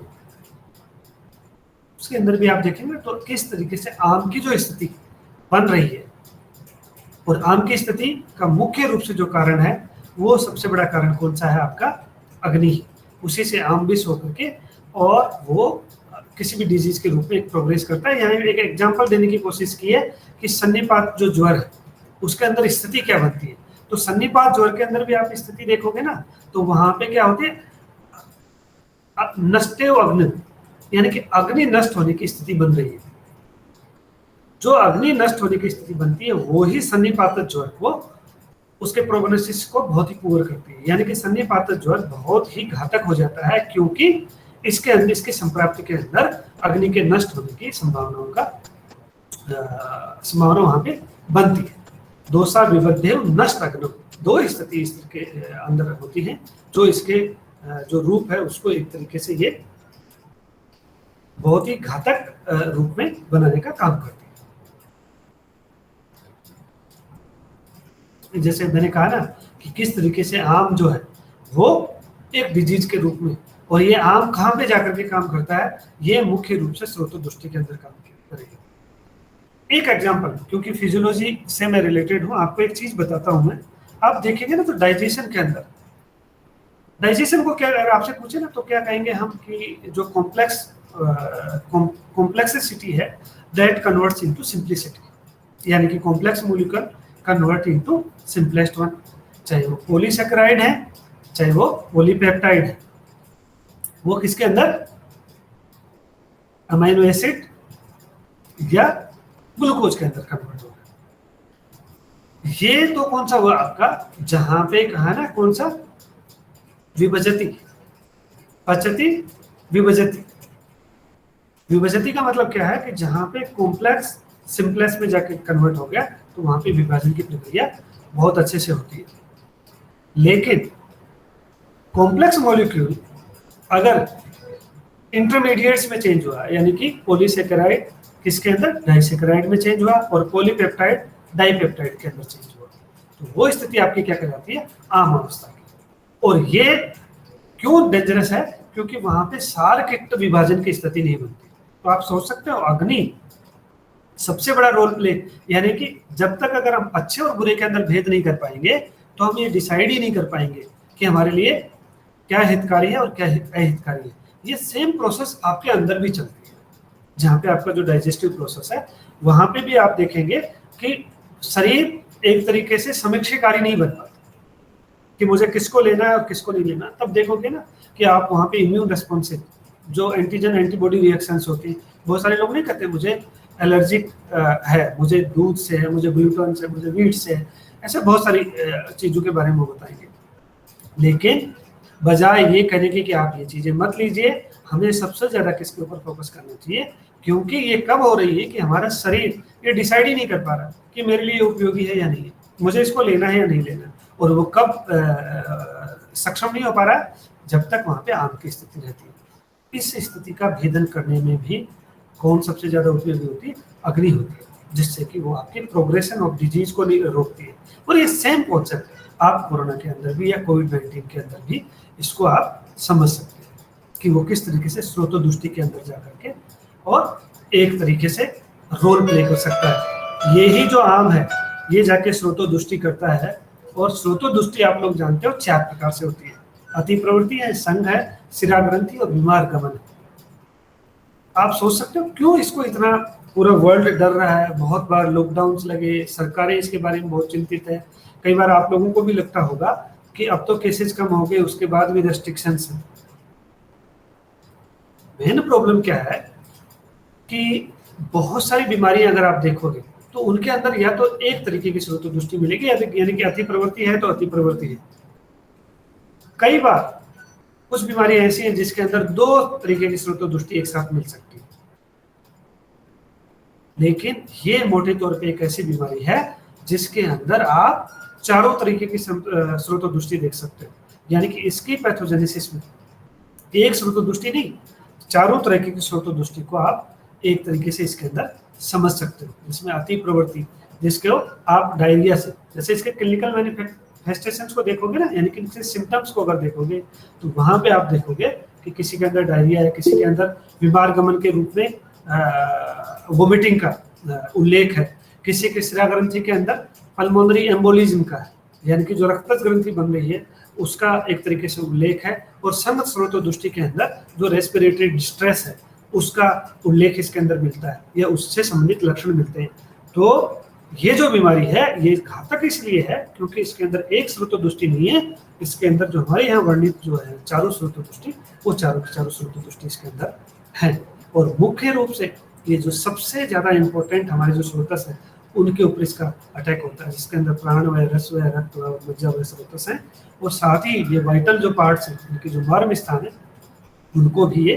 उसके अंदर भी आप देखेंगे तो किस तरीके से आम की जो स्थिति बन रही है, और आम की स्थिति का मुख्य रूप से जो कारण है वो सबसे बड़ा कारण कौन सा है, आपका अग्नि। उसी से आम विष होकर के और वो किसी भी डिजीज के रूप में एक प्रोग्रेस करता है। यहाँ एक एग्जांपल देने की कोशिश की है कि सन्निपात जो ज्वर है उसके अंदर स्थिति क्या बनती है। तो सन्निपात ज्वर के अंदर भी आप स्थिति देखोगे ना, तो वहां पे क्या होती है, नष्टेव अग्नि, यानी कि अग्नि नष्ट होने की स्थिति बन रही है। जो अग्नि नष्ट होने की स्थिति बनती है वो ही सन्निपात ज्वर को, उसके प्रोग्नोसिस को बहुत ही पुअर करती है। यानी कि सन्निपात ज्वर बहुत ही घातक हो जाता है, क्योंकि इसके अंदर, इसके संप्राप्ति के अंदर अग्नि के नष्ट होने की संभावना वहां पे बनती है। दोषा विबद्धेव नष्ट अग्नि, दो स्थिति इसके अंदर होती है जो इसके जो रूप है उसको एक तरीके से ये बहुत ही घातक रूप में बनाने का काम करती है। जैसे मैंने कहा ना कि किस तरीके से आम जो है वो एक डिजीज के रूप में, और ये आम कहाँ पे जाकर के काम करता है, ये मुख्य रूप से स्रोतोदुष्टि के अंदर काम करेगा। एक एग्जांपल, क्योंकि फिजियोलॉजी से मैं रिलेटेड हूं, आपको एक चीज बताता हूं मैं। आप देखेंगे ना तो डाइजेशन के अंदर, डाइजेशन को क्या अगर आपसे पूछे ना तो क्या कहेंगे हम कि जो कॉम्प्लेक्सिटी है दैट कन्वर्ट्स इनटू सिंप्लिसिटी, यानी कि complex molecule convert into simplest one. चाहे वो पॉलीसैकेराइड है, चाहे वो पॉलीपेप्टाइड है, वो किसके अंदर अमीनो एसिड या ग्लूकोज के अंदर कन्वर्ट हो रहा है। ये तो कौन सा हुआ आपका, जहां पे कहा ना कौन सा, विभजति, पचती विभजति। विभजति का मतलब क्या है कि जहां पे कॉम्प्लेक्स सिंपलेक्स में जाके कन्वर्ट हो गया तो वहां पे विभाजन की प्रक्रिया बहुत अच्छे से होती है। लेकिन कॉम्प्लेक्स मॉलिक्यूल अगर इंटरमीडिएट्स में चेंज हुआ, यानी कि पॉलीसैकेराइड किसके अंदर, डाइसैकेराइड में चेंज हुआ, और पॉलीपेप्टाइड डाइपेप्टाइड के अंदर चेंज हुआ, तो वो स्थिति आपकी क्या कहलाती है, आम अवस्था की। और ये क्यों डेंजरस है, क्योंकि वहां पे सारकिट विभाजन की स्थिति नहीं बनती। तो आप सोच सकते हो अग्नि सबसे बड़ा रोल प्ले, यानी कि जब तक अगर हम अच्छे और बुरे के अंदर भेद नहीं कर पाएंगे तो हम ये डिसाइड ही नहीं कर पाएंगे कि हमारे लिए क्या हितकारी है और क्या अहितकारी है। ये सेम प्रोसेस आपके अंदर भी चलती है, जहाँ पे आपका जो डाइजेस्टिव प्रोसेस है वहां पे भी आप देखेंगे कि शरीर एक तरीके से समीक्षाकारी नहीं बन पाता कि मुझे किसको लेना है और किसको नहीं लेना। तब देखोगे ना कि आप वहां पे इम्यून रेस्पॉन्सिव जो एंटीजन एंटीबॉडी रिएक्शंस होती है, बहुत सारे लोग नहीं कहते मुझे एलर्जिक है, मुझे दूध से है, मुझे ग्लूटेन से, मुझे वीट से है, ऐसे बहुत सारी चीजों के बारे में बताएंगे। लेकिन बजाय ये कहने की कि आप ये चीजें मत लीजिए, हमें सबसे ज्यादा किसके ऊपर फोकस करना चाहिए, क्योंकि ये कब हो रही है कि हमारा शरीर ये डिसाइड ही नहीं कर पा रहा कि मेरे लिए उपयोगी है या नहीं है, मुझे इसको लेना है या नहीं लेना, और वो कब सक्षम नहीं हो पा रहा, जब तक वहां पे आम की स्थिति रहती है। इस स्थिति का भेदन करने में भी कौन सबसे ज्यादा उपयोगी होती है, अग्नि होती है, जिससे कि वो आपके प्रोग्रेशन ऑफ डिजीज को रोकती है। और ये सेम कॉन्सेप्ट आप कोरोना के अंदर भी या कोविड-19 के अंदर भी इसको आप समझ सकते हैं कि वो किस तरीके से स्रोतोदुष्टि के अंदर जाकर के और एक तरीके से रोल प्ले कर सकता है। ये ही जो आम है ये जाके स्रोतोदुष्टि करता है, और स्रोतोदुष्टि आप लोग जानते हो 4 प्रकार से होती है, अति प्रवृत्ति है, संघ है, शिराग्रंथि और बीमार गमन है। आप सोच सकते हो क्यों इसको इतना पूरा वर्ल्ड डर रहा है, बहुत बार लॉकडाउन लगे, सरकारें इसके बारे में बहुत चिंतित है। कई बार आप लोगों को भी लगता होगा कि अब तो केसेस कम हो गए, उसके बाद भी रेस्ट्रिक्शंस हैं। मेन प्रॉब्लम क्या है कि बहुत सारी बीमारियां अगर आप देखोगे तो उनके अंदर या तो एक तरीके की स्रोतोदुष्टि मिलेगी, यानी कि अति प्रवृत्ति है तो अति प्रवृत्ति है। कई बार कुछ बीमारियां ऐसी हैं जिसके अंदर 2 तरीके की स्रोतोदुष्टि एक साथ मिल सकती है। लेकिन ये मोटे तौर पे एक ऐसी बीमारी है जिसके अंदर आप चारों तरीके की स्रोतोदुष्टि देख सकते हो, यानी कि इसकी पैथोजेनेसिस में एक स्रोतोदुष्टि नहीं, चारों तरीके की स्रोतोदुष्टि को आप एक तरीके से इसके अंदर समझ सकते हो। जिसमें अति प्रवृत्ति, जिसको आप डायरिया से, जैसे इसके क्लिनिकल मैनिफेस्टेशंस को देखोगे ना, यानी कि इनके सिम्टम्स को अगर देखोगे तो वहां पे आप देखोगे कि किसी के अंदर डायरिया है, किसी के अंदर बीमार गमन के रूप में वोमिटिंग का उल्लेख है, किसी के शिरा ग्रंथि के अंदर पल्मोनरी एम्बोलिज्म का है, यानी कि जो रक्तज ग्रंथि बन रही है उसका एक तरीके से उल्लेख है, और संगत स्रोतोदुष्टि के अंदर जो रेस्पिरेटरी डिस्ट्रेस है उसका उल्लेख इसके अंदर मिलता है या उससे संबंधित लक्षण मिलते हैं। तो ये जो बीमारी है ये घातक इसलिए है क्योंकि इसके अंदर एक स्रोतोदुष्टि नहीं है, इसके अंदर जो हमारे यहाँ वर्णित जो है चारों स्रोतोदुष्टि, वो चारों की चारों स्रोतोदुष्टि इसके अंदर है। और मुख्य रूप से ये जो सबसे ज्यादा इंपॉर्टेंट हमारे जो स्रोतस है उनके ऊपर इसका अटैक होता है, जिसके अंदर प्राणवायु, रसवायु, रक्तवायु, मज्जावायु स्रोतस है। और साथ ही ये वाइटल जो पार्ट्स हैं, उनके जो मर्म स्थान है, उनको भी ये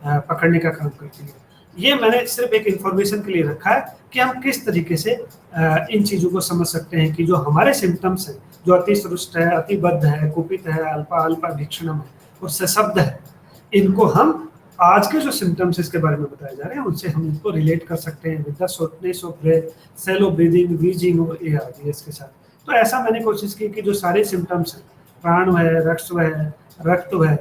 पकड़ने का काम करती है। ये मैंने सिर्फ एक इंफॉर्मेशन के लिए रखा है कि हम किस तरीके से इन चीज़ों को समझ सकते हैं कि जो हमारे सिम्टम्स हैं, जो अतिसृष्ट है, अतिबद्ध है, कुपित है, अल्पा अल्पा भीक्षणम है और सशब्द है, इनको हम आज के जो सिम्टम्स इसके बारे में बताए जा रहे हैं उनसे हम इनको रिलेट कर सकते हैं with the shortness of breath, shallow breathing, wheezing और ARDS के साथ। तो ऐसा मैंने कोशिश की कि जो सारे सिम्टम्स हैं, प्राणवायु, रसवायु, रक्तवायु,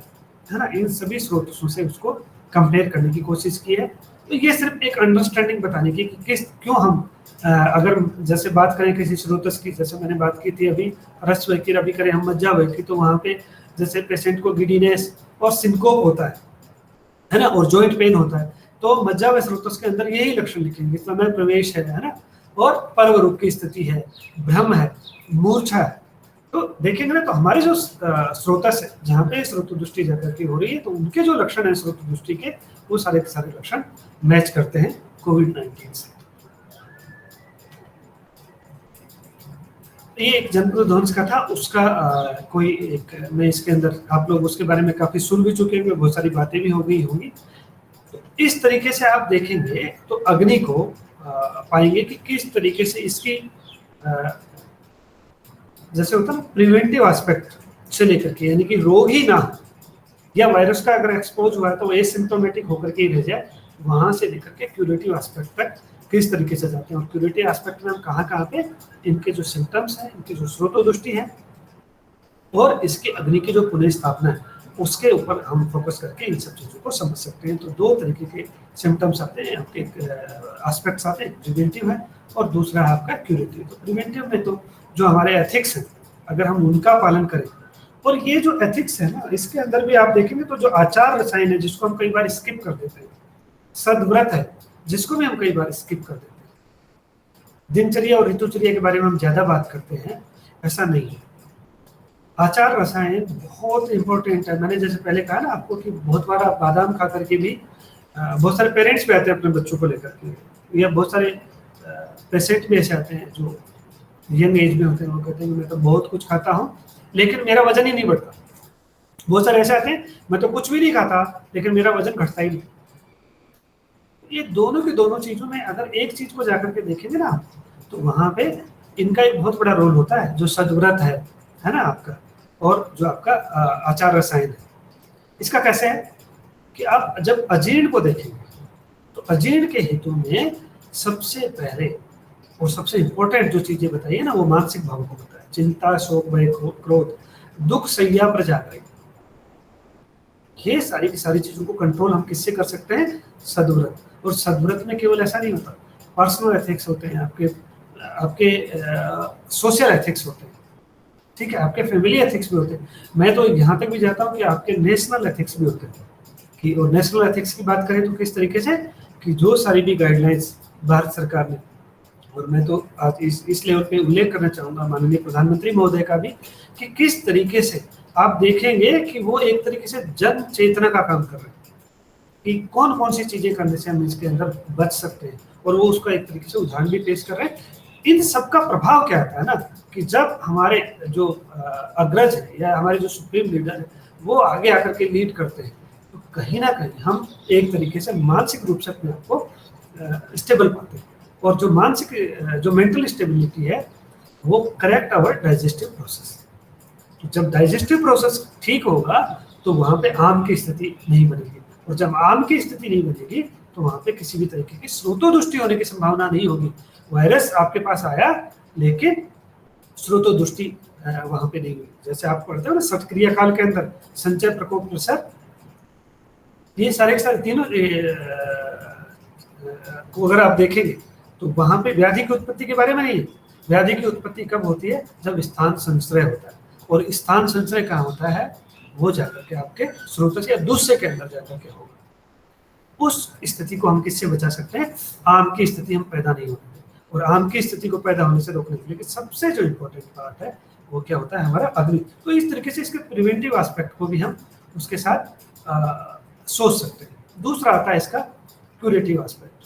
है ना, इन सभी स्रोतों से उसको कंपेयर करने की कोशिश की है। तो ये सिर्फ एक अंडरस्टैंडिंग बताने की कि क्यों हम अगर जैसे बात करें किसी स्रोतस की, जैसे मैंने बात की थी अभी रसवायु की, अभी करें हम मज्जावायु की, तो वहाँ पे जैसे पेशेंट को गिडीनेस और सिनकोप होता है ना, और जॉइंट पेन होता है, तो मज्जावायु स्रोतस के अंदर यही लक्षण लिखेंगे, समय प्रवेश है ना, और पर्व रूप की स्थिति है, भ्रम है, मूर्छा है। तो देखेंगे ना, तो हमारे जो स्रोतस है जहाँ पे स्रोतोदुष्टि जाकर के हो रही है, तो उनके जो लक्षण है स्रोतोदुष्टि के, वो सारे के सारे लक्षण मैच करते हैं कोविड-19 से। ये एक जनपद ध्वंस का था, उसका कोई एक मैं इसके अंदर आप लोग उसके बारे में काफी सुन भी चुके होंगे, बहुत सारी बातें भी हो गई होंगी। तो इस तरीके से आप देखेंगे तो अग्नि को पाएंगे कि किस तरीके से इसकी जैसे होता है ना प्रिवेंटिव एस्पेक्ट से लेकर के, यानी कि रोग ही ना हो या वायरस का अगर एक्सपोज हुआ है तो एसिम्प्टोमेटिक होकर के ही रह जाए, वहां से लेकर के क्यूरेटिव एस्पेक्ट तक किस तरीके से जाते हैं। और क्यूरेटिव एस्पेक्ट में हम कहाँ पे इनके जो सिम्टम्स हैं, इनकी जो स्रोतोदुष्टि है और इसकी अग्नि की जो पुनः स्थापना है, उसके ऊपर हम फोकस करके इन सब चीज़ों को समझ सकते हैं। तो दो तरीके के सिम्टम्स आते हैं, आपके एस्पेक्ट्स आते हैं, प्रिवेंटिव है और दूसरा है आपका क्यूरेटिव। तो प्रिवेंटिव में तो जो हमारे एथिक्स हैं, अगर हम उनका पालन करें, और ये जो एथिक्स है ना, इसके अंदर भी आप देखेंगे तो जो आचार रसायन है जिसको हम कई बार स्किप कर देते हैं, सद्व्रत है जिसको भी हम कई बार स्किप कर देते हैं, दिनचर्या और ऋतुचर्या के बारे में हम ज्यादा बात करते हैं, ऐसा नहीं है। आचार रसायन बहुत इंपॉर्टेंट है। मैंने जैसे पहले कहा ना आपको कि बहुत बार आप बादाम खा करके भी बहुत सारे पेरेंट्स भी आते हैं अपने बच्चों को लेकर के, या बहुत सारे पेशेंट भी ऐसे आते हैं जो यंग एज में होते हैं, वो कहते हैं मैं तो बहुत कुछ खाता हूँ लेकिन मेरा वजन ही नहीं बढ़ता। बहुत सारे ऐसे आते हैं मैं तो कुछ भी नहीं खाता लेकिन मेरा वजन घटता ही नहीं। ये दोनों की दोनों चीजों में अगर एक चीज को जाकर के देखेंगे ना, तो वहां पे इनका एक बहुत बड़ा रोल होता है, जो सद्व्रत है ना आपका, और जो आपका आचार रसायन है। इसका कैसे है कि आप जब अजीर्ण को देखेंगे तो अजीर्ण के हेतु में सबसे पहले और सबसे इंपॉर्टेंट जो चीजें बताइए ना, वो मानसिक भावों को बताए, चिंता, शोक, भय, क्रोध, दुख, सैया पर जागृति। ये सारी की सारी चीजों को कंट्रोल हम किससे कर सकते हैं? सद्व्रत। और सद्व्रत में केवल ऐसा नहीं होता, पर्सनल एथिक्स होते हैं, आपके सोशल एथिक्स होते हैं, ठीक है, आपके फैमिली एथिक्स भी होते हैं। मैं तो यहाँ तक भी जाता हूँ कि आपके नेशनल एथिक्स भी होते हैं। कि और नेशनल एथिक्स की बात करें तो किस तरीके से कि जो सारी भी गाइडलाइंस भारत सरकार ने, और मैं तो आज इस लेवल पे उल्लेख करना चाहूँगा माननीय प्रधानमंत्री महोदय का भी, कि किस तरीके से आप देखेंगे कि वो एक तरीके से जन चेतना का काम कर रहे हैं कि कौन कौन सी चीजें करने से हम इसके अंदर बच सकते हैं, और वो उसका एक तरीके से उदाहरण भी पेश कर रहे हैं। इन सबका प्रभाव क्या आता है ना, कि जब हमारे जो अग्रज है या हमारे जो सुप्रीम लीडर है वो आगे आकर के लीड करते हैं, तो कहीं ना कहीं हम एक तरीके से मानसिक रूप से अपने आप को स्टेबल पाते हैं। और जो मानसिक जो मेंटल स्टेबिलिटी है वो करेक्ट आवर डाइजेस्टिव प्रोसेस। तो जब डाइजेस्टिव प्रोसेस ठीक होगा तो वहाँ पे आम की स्थिति नहीं बनेगी, और जब आम की स्थिति नहीं बनेगी तो वहाँ पे किसी भी तरीके की स्रोतोदुष्टि होने की संभावना नहीं होगी। वायरस आपके पास आया लेकिन स्रोतोदुष्टि वहाँ पे नहीं हुई। जैसे आप पढ़ते हो ना सटक्रिया काल के अंदर संचय, प्रकोप, प्रसार, ये सारे के सारे तीनों को अगर आप देखेंगे तो वहाँ पे व्याधि की उत्पत्ति के बारे में नहीं है। व्याधि की उत्पत्ति कब होती है? जब स्थान संश्रय होता है, और स्थान संश्रय कहाँ होता है? वो जाकर के आपके स्रोत या दूसरे के अंदर जाकर के होगा। उस स्थिति को हम किससे बचा सकते हैं? आम की स्थिति हम पैदा नहीं होने दें, और आम की स्थिति को पैदा होने से रोकने के लिए सबसे जो इम्पोर्टेंट पार्ट है वो क्या होता है? हमारा अग्नि। तो इस तरीके से इसके प्रिवेंटिव एस्पेक्ट को भी हम उसके साथ सोच सकते हैं। दूसरा आता है इसका क्यूरेटिव एस्पेक्ट।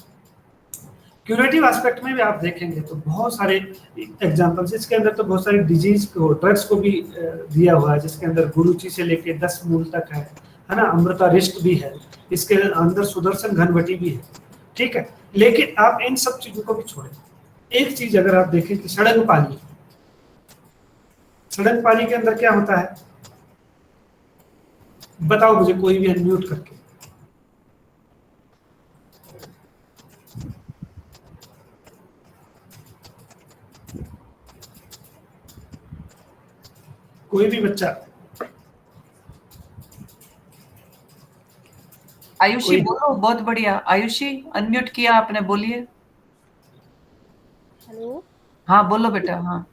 क्यूरेटिव एस्पेक्ट में भी आप देखेंगे तो बहुत सारे एग्जांपल्स, इसके अंदर तो बहुत सारे डिजीज को, ड्रग्स को भी दिया हुआ है, जिसके अंदर गुरुचि से लेके 10 मूल तक है ना, अमृता रिष्ट भी है, इसके अंदर सुदर्शन घनवटी भी है, ठीक है। लेकिन आप इन सब चीजों को भी छोड़ें, एक चीज अगर आप देखें कि सड़ंग पानी, सड़ंग पानी के अंदर क्या होता है? बताओ मुझे, कोई भी अनम्यूट करके। कोई भी बच्चा। आयुषी बोलो, बहुत बढ़िया। आयुषी अनम्यूट किया आपने, बोलिए। हेलो। हाँ बोलो बेटा। हाँ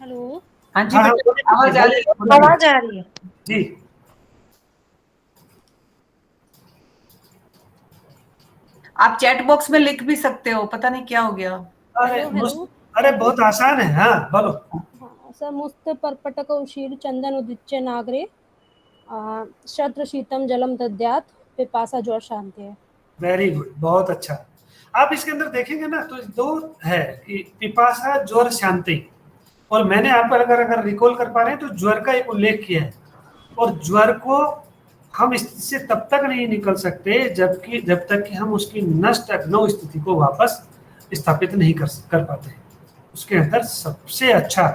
हेलो। हाँ जी हाँ, बेटा, आवाज आ रही है? आवाज आ रही है जी। आप चैट बॉक्स में लिख भी सकते हो, पता नहीं क्या हो गया। अरे हेलो। अरे बहुत आसान है। हाँ बोलो। हाँ सर, मुस्त पर्पटक उशीर चंदन उदिच्य नागरे शत्र शीतम जलम दद्यात पिपासा ज्वर शांति है। वेरी गुड, बहुत अच्छा। आप इसके अंदर देखेंगे ना तो दो है कि पिपासा, ज्वर, शांति। और मैंने आप अगर रिकॉल कर पा रहे हैं तो ज्वर का एक उल्लेख किया है, और ज्वर को हम इससे तब तक नहीं निकल सकते जब तक कि हम उसकी नष्ट अग्नौ स्थिति को वापस स्थापित नहीं कर पाते। उसके अंदर सबसे अच्छा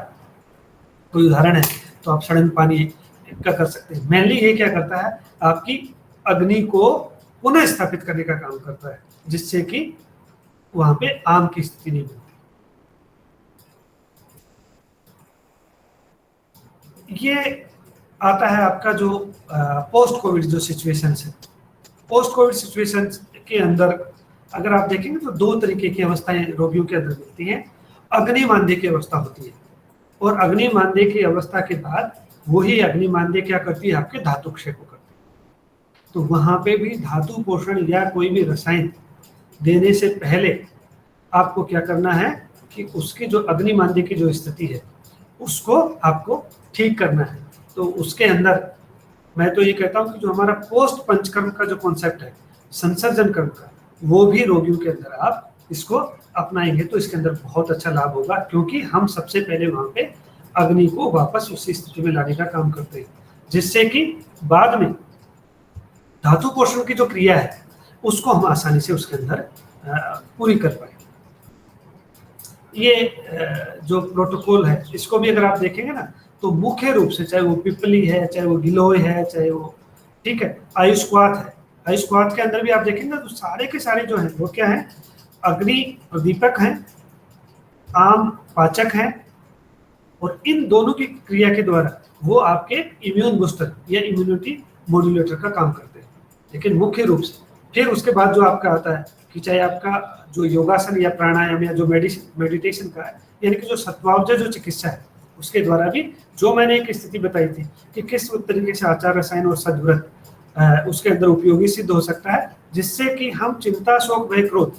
कोई उदाहरण है तो आप सड़न पानी का कर सकते हैं। मेनली ये क्या करता है? आपकी अग्नि को पुनः स्थापित करने का काम करता है, जिससे कि वहां पे आम की स्थिति नहीं बनती। ये आता है आपका जो पोस्ट कोविड जो सिचुएशन है। पोस्ट कोविड सिचुएशन के अंदर अगर आप देखेंगे तो दो तरीके की अवस्थाएं रोगियों के अंदर मिलती हैं। अग्निमांद्य की अवस्था होती है, और अग्निमांद्य की अवस्था के बाद वही अग्निमांद्य क्या करती है? आपके धातु क्षय को करती है। तो वहां पे भी धातु पोषण या कोई भी रसायन देने से पहले आपको क्या करना है कि उसकी जो अग्निमांद्य की जो स्थिति है उसको आपको ठीक करना है। तो उसके अंदर मैं तो ये कहता हूँ कि जो हमारा पोस्ट पंचकर्म का जो कॉन्सेप्ट है, संसर्जन कर्म का, वो भी रोगियों के अंदर आप इसको अपनाएंगे तो इसके अंदर बहुत अच्छा लाभ होगा, क्योंकि हम सबसे पहले वहां पे अग्नि को वापस उसी स्थिति में लाने का काम करते हैं, जिससे कि बाद में धातु पोषण की जो क्रिया है उसको हम आसानी से उसके अंदर पूरी कर पाए। ये जो प्रोटोकॉल है इसको भी अगर आप देखेंगे ना तो मुख्य रूप से, चाहे वो पिपली है, चाहे वो गिलोय है, चाहे वो ठीक है आयुष्क्वाथ है, आयुष्क्वाथ के अंदर भी आप देखेंगे तो सारे के सारे जो हैं वो क्या है? अग्नि प्रदीपक हैं, आम पाचक हैं, और इन दोनों की क्रिया के द्वारा वो आपके इम्यून बूस्टर या इम्यूनिटी मॉड्यूलेटर का काम करते हैं। लेकिन मुख्य रूप से फिर उसके बाद जो आपका आता है कि चाहे आपका जो योगासन या प्राणायाम या जो मेडिटेशन का है, यानी कि जो सत्वावजय जो चिकित्सा है उसके द्वारा भी जो मैंने एक स्थिति बताई थी कि किस तरीके से आचार रसायन और सद्व्रत उसके अंदर उपयोगी सिद्ध हो सकता है, जिससे कि हम चिंता, शोक, भय, क्रोध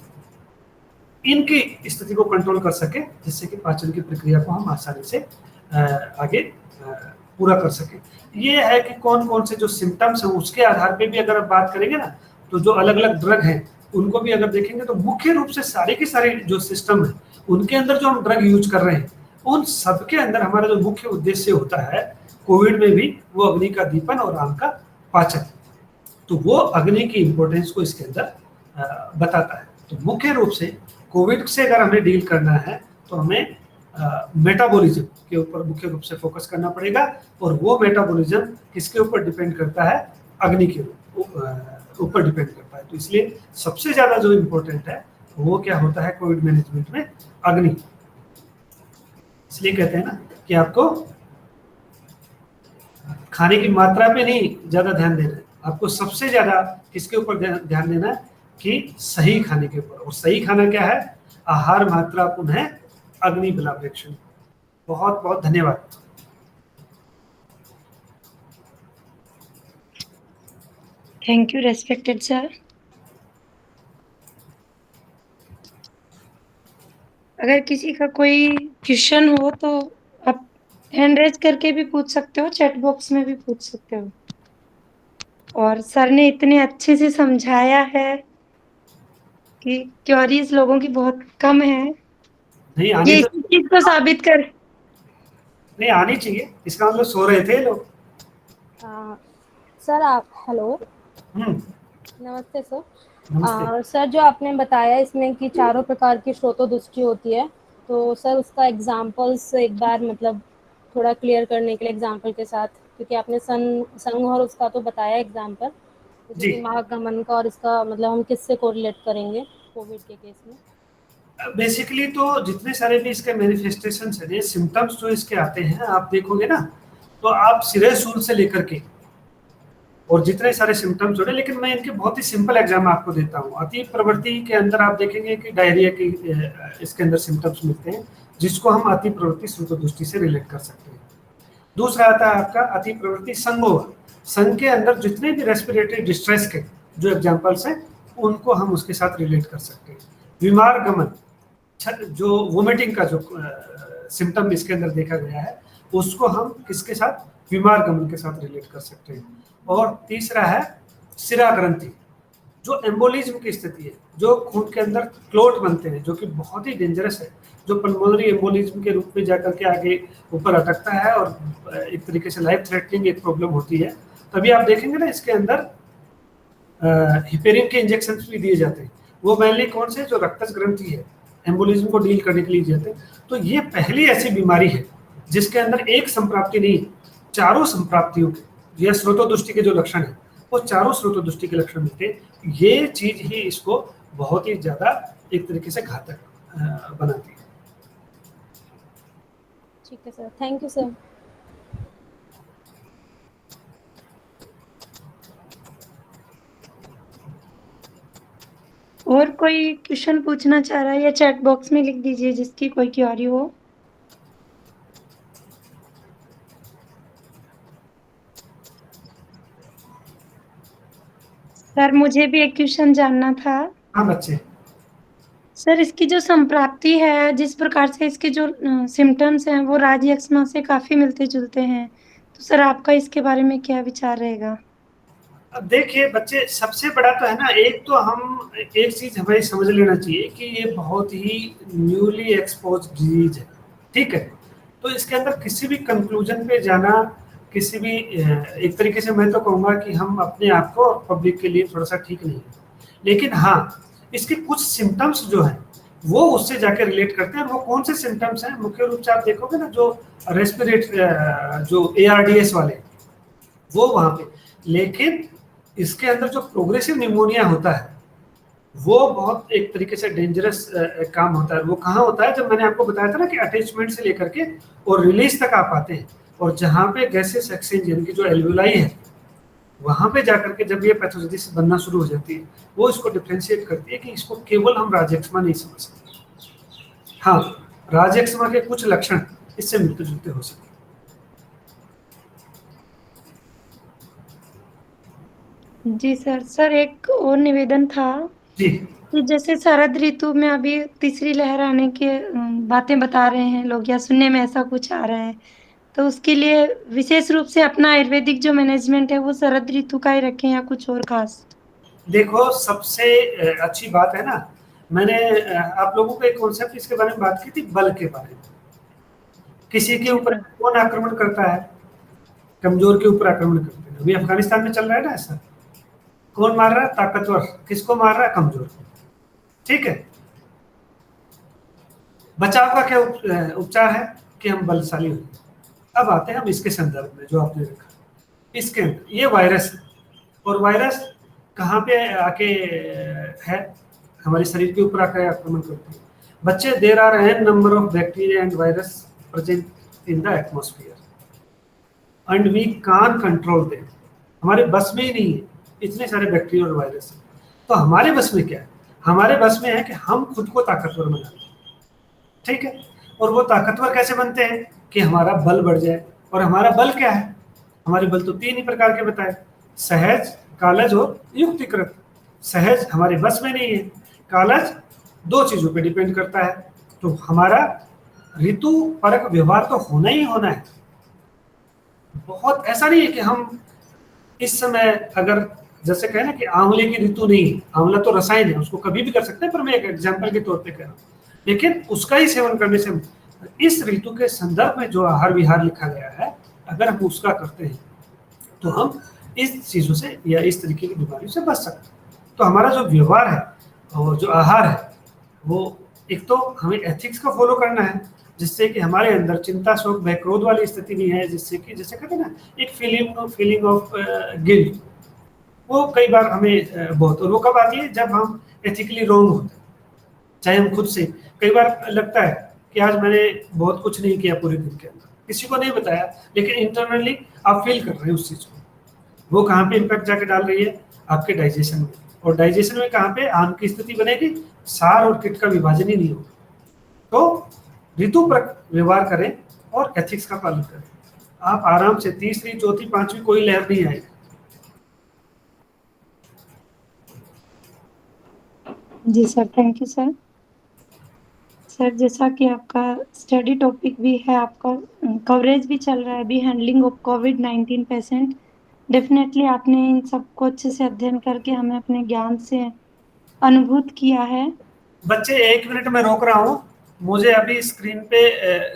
इनकी स्थिति को कंट्रोल कर सके, जिससे कि पाचन की प्रक्रिया को हम आसानी से आगे पूरा कर सके। ये है कि कौन कौन से जो सिम्टम्स हैं उसके आधार पे भी अगर आप बात करेंगे ना तो जो अलग अलग ड्रग हैं उनको भी अगर देखेंगे तो मुख्य रूप से सारे के सारे जो सिस्टम है उनके अंदर जो हम ड्रग यूज कर रहे हैं उन सबके अंदर हमारा जो मुख्य उद्देश्य होता है कोविड में भी वो अग्नि का दीपन और आम का पाचन। तो वो अग्नि की इंपॉर्टेंस को इसके अंदर बताता है। तो मुख्य रूप से कोविड से अगर हमें डील करना है तो हमें मेटाबॉलिज्म के ऊपर मुख्य रूप से फोकस करना पड़ेगा, और वो मेटाबॉलिज्म किसके ऊपर डिपेंड करता है? अग्नि के ऊपर डिपेंड करता है। तो इसलिए सबसे ज्यादा जो इम्पोर्टेंट है वो क्या होता है कोविड मैनेजमेंट में? अग्नि। इसलिए कहते हैं ना कि आपको खाने की मात्रा पे नहीं ज्यादा ध्यान देना है, आपको सबसे ज्यादा किसके ऊपर ध्यान देना है कि सही खाने के ऊपर। और सही खाना क्या है? आहार मात्रा पुनः अग्नि बलापेक्षण। बहुत बहुत धन्यवाद। Thank you respected sir. अगर किसी का कोई क्वेश्चन हो तो आप हैंड रेज करके भी पूछ सकते हो, चैट बॉक्स में भी पूछ सकते हो। और सर ने इतने अच्छे से समझाया है कि क्वेरीज लोगों की बहुत कम है। नहीं आनी ये तो इसी चीज को साबित कर नहीं आनी चाहिए, इसका मतलब सो रहे थे लोग। सर आप हेलो हम्म। नमस्ते सर। नमस्ते। सर जो आपने बताया इसमें कि चारों प्रकार की श्रोतोदृष्टि होती है, तो सर उसका एग्जाम्पल्स एक बार मतलब थोड़ा क्लियर करने के लिए एग्जाम्पल के साथ, क्योंकि आपने संघ और उसका तो बताया एग्जाम्पल, जैसे जी दिमाग गमन का, और इसका मतलब हम किससे कोरिलेट करेंगे कोविड के केस में। बेसिकली तो जितने सारे भी इसके मैनिफेस्टेशन है, सिम्टम्स जो इसके आते हैं, आप देखोगे ना तो आप सिरे सूल से लेकर के और जितने सारे सिम्टम्स जुड़े, लेकिन मैं इनके बहुत ही सिंपल एग्जाम आपको देता हूँ। अति प्रवृत्ति के अंदर आप देखेंगे कि डायरिया की इसके अंदर सिम्टम्स मिलते हैं, जिसको हम अति प्रवृत्ति श्रुतदृष्टि से रिलेट कर सकते हैं। दूसरा आता है आपका अति प्रवृत्ति संगोह। संघ के अंदर जितने भी रेस्पिरेटरी डिस्ट्रेस के जो एग्जाम्पल्स हैं, उनको हम उसके साथ रिलेट कर सकते हैं। बीमार गमन, जो वोमिटिंग का जो सिम्टम इसके अंदर देखा गया है, उसको हम किसके साथ, बीमार गमन के साथ रिलेट कर सकते हैं। और तीसरा है सिरा ग्रंथि, जो एम्बोलिज्म की स्थिति है, जो खून के अंदर क्लोट बनते हैं, जो कि बहुत ही डेंजरस है, जो पल्मोनरी एम्बोलिज्म के रूप में जाकर के आगे ऊपर अटकता है और एक तरीके से लाइफ थ्रेटनिंग एक प्रॉब्लम होती है। तभी आप देखेंगे ना इसके अंदर हिपेरिन के इंजेक्शन भी दिए जाते हैं। वो मेनली कौन से, जो रक्तज ग्रंथि है, एम्बोलिज्म को डील करने के लिए जाते हैं। तो ये पहली ऐसी बीमारी है जिसके अंदर एक संप्राप्ति नहीं, चारों संप्राप्तियों के, यह स्रोतोदृष्टि के जो लक्षण है, वो चारों स्रोतोदृष्टि के लक्षण मिलते हैं। ये चीज ही इसको बहुत ही ज्यादा एक तरीके से घातक बनाती है। ठीक है सर, थैंक यू सर। और कोई क्वेश्चन पूछना चाह रहा है या चैट बॉक्स में लिख दीजिए जिसकी कोई क्वेरी हो। सर मुझे भी एक क्वेश्चन जानना था। हाँ बच्चे। सर इसकी जो संप्राप्ति है, जिस प्रकार से इसके जो सिम्टम्स हैं वो राजयक्ष्मा से काफी मिलते जुलते हैं, तो सर आपका इसके बारे में क्या विचार रहेगा? अब देखिए बच्चे, सबसे बड़ा तो है ना, एक तो हम एक चीज हमें समझ लेना चाहिए कि ये बहुत ही न्यूली एक्सपोज डिजीज है, ठीक है। तो इसके अंदर किसी भी कंक्लूजन पे जाना, किसी भी एक तरीके से मैं तो कहूँगा कि हम अपने आप को पब्लिक के लिए थोड़ा सा ठीक नहीं है। लेकिन हाँ, इसके कुछ सिम्टम्स जो हैं वो उससे जाके रिलेट करते हैं। और वो कौन से सिम्टम्स हैं, मुख्य रूप से आप देखोगे ना, जो रेस्पिरेटरी जो ARDS वाले, वो वहाँ पे। लेकिन इसके अंदर जो प्रोग्रेसिव निमोनिया होता है, वो बहुत एक तरीके से डेंजरस काम होता है। वो कहाँ होता है, जब मैंने आपको बताया था ना कि अटैचमेंट से लेकर के और रिलीज तक आप आते हैं, और जहाँ पे गैसेस एक्सचेंज यानी कि जो एल्वेलाई है, वहाँ पे जाकर के जब ये पैथोलॉजी बनना शुरू हो जाती है, वो इसको डिफ्रेंशिएट करती है कि इसको केवल हम राजयक्ष्मा नहीं समझ सकते। हाँ, राजयक्ष्मा के कुछ लक्षण इससे मिलते जुलते हो सकते हैं। जी सर। सर एक और निवेदन था जी। कि जैसे शरद ऋतु में अभी तीसरी लहर आने के बातें बता रहे हैं लोग, या सुनने में ऐसा कुछ आ रहा है, तो उसके लिए विशेष रूप से अपना आयुर्वेदिक जो मैनेजमेंट है वो शरद ऋतु का ही रखें या कुछ और खास? देखो, सबसे अच्छी बात है ना, मैंने आप लोगों को एक कॉन्सेप्ट इसके बारे में बात की थी, बल के बारे में। किसी के ऊपर कौन आक्रमण करता है, कमजोर के ऊपर आक्रमण करते हैं। अभी अफगानिस्तान में चल रहा है ना ऐसा, कौन मार रहा है, ताकतवर। किसको मार रहा है, कमजोर। ठीक है। बचाव का क्या उपचार है कि हम बलशाली हो। अब आते हैं हम इसके संदर्भ में जो आपने रखा, इसके अंदर ये वायरस है, और वायरस कहाँ पे आके है, हमारे शरीर के ऊपर आकर आक्रमण करते हैं। बच्चे, there are an number of bacteria and virus present in the atmosphere and we can control them. हमारे बस में ही नहीं है, इतने सारे बैक्टीरिया और वायरस। तो हमारे बस में क्या है, हमारे बस में है कि हम खुद को ताकतवर बनाएं, ठीक है। और वो ताकतवर कैसे बनते हैं कि हमारा बल बढ़ जाए। और हमारा बल क्या है, हमारे बल तो तीन ही प्रकार के बताए, सहज, कालज और युक्तिकृत। सहज हमारे बस में नहीं है। कालज 2 चीजों पे डिपेंड करता है। तो हमारा ऋतु परक व्यवहार तो होना ही होना है। बहुत ऐसा नहीं है कि हम इस समय अगर जैसे कहें ना कि आंवले की ऋतु नहीं है, आंवला तो रसायन है, उसको कभी भी कर सकते हैं, पर मैं एक एग्जाम्पल के तौर पे कह रहा हूँ। लेकिन उसका ही सेवन करने से इस ऋतु के संदर्भ में जो आहार विहार लिखा गया है, अगर हम उसका करते हैं तो हम इस चीजों से या इस तरीके की बीमारियों से बच सकते हैं। तो हमारा जो व्यवहार है और जो आहार है, वो एक तो हमें एथिक्स को फॉलो करना है, जिससे कि हमारे अंदर चिंता, शोक, भय, क्रोध वाली स्थिति नहीं है, जिससे कि जैसे कहते हैं ना एक फीलिंग ऑफ गिल्ट, वो कई बार हमें बहुत, और वो कब आती है जब हम एथिकली रॉन्ग होते हैं। चाहे हम खुद से, कई बार लगता है कि आज मैंने बहुत कुछ नहीं किया पूरे दिन के अंदर, किसी को नहीं बताया, लेकिन इंटरनली आप फील कर रहे हैं उस चीज को। वो कहाँ पे इम्पैक्ट जाके डाल रही है? आपके डाइजेशन में। और डाइजेशन में कहाँ पे आम की स्थिति बनेगी? सार और किट का विभाजन ही नहीं होगा। तो ऋतु पर व्यवहार करें और एथिक्स का पालन करें। आप आराम से तीसरी, चौथी, पांचवी कोई लहर नहीं आएगी। जी sir, thank you sir. Sir, जैसा कि आपका स्टडी टॉपिक भी है, आपका कवरेज भी चल रहा है अभी, handling of covid patient. Definitely आपने इन सबको अच्छे से अध्ययन करके हमें अपने ज्ञान से अनुभूत किया है। बच्चे 1 मिनट में रोक रहा हूँ, मुझे अभी स्क्रीन पे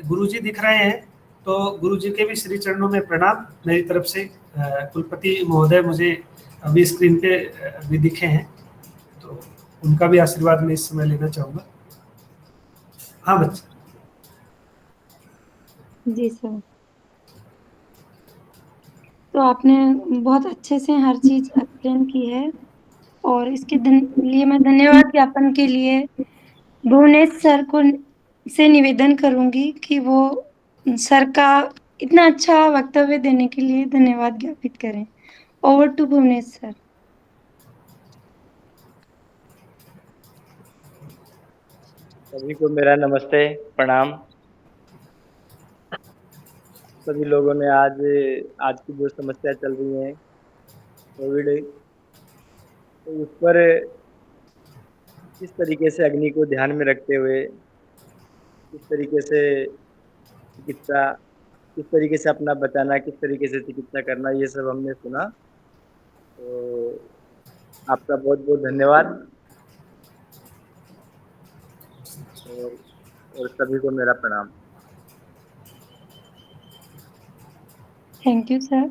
गुरुजी दिख रहे हैं, तो गुरुजी के भी श्री चरणों में प्रणाम मेरी तरफ से। कुलपति महोदय मुझे अभी स्क्रीन पे भी दिखे हैं, तो उनका भी आशीर्वाद मैं इस समय लेना चाहूँगा। हाँ बच्चे। जी सर, तो आपने बहुत अच्छे से हर चीज एक्सप्लेन की है, और इसके लिए मैं धन्यवाद ज्ञापन के लिए भुवनेश सर को से निवेदन करूंगी कि वो सर का इतना अच्छा वक्तव्य देने के लिए धन्यवाद ज्ञापित करें। Over to Bhuvnesh sir. सभी को मेरा नमस्ते, प्रणाम। सभी लोगों ने आज की जो समस्या चल रही है कोविड, तो उस पर किस तरीके से अग्नि को ध्यान में रखते हुए किस तरीके से चिकित्सा, किस तरीके से अपना बचाना, किस तरीके से चिकित्सा करना, ये सब हमने सुना। तो आपका बहुत बहुत धन्यवाद, और सभी को मेरा प्रणाम। Thank you sir.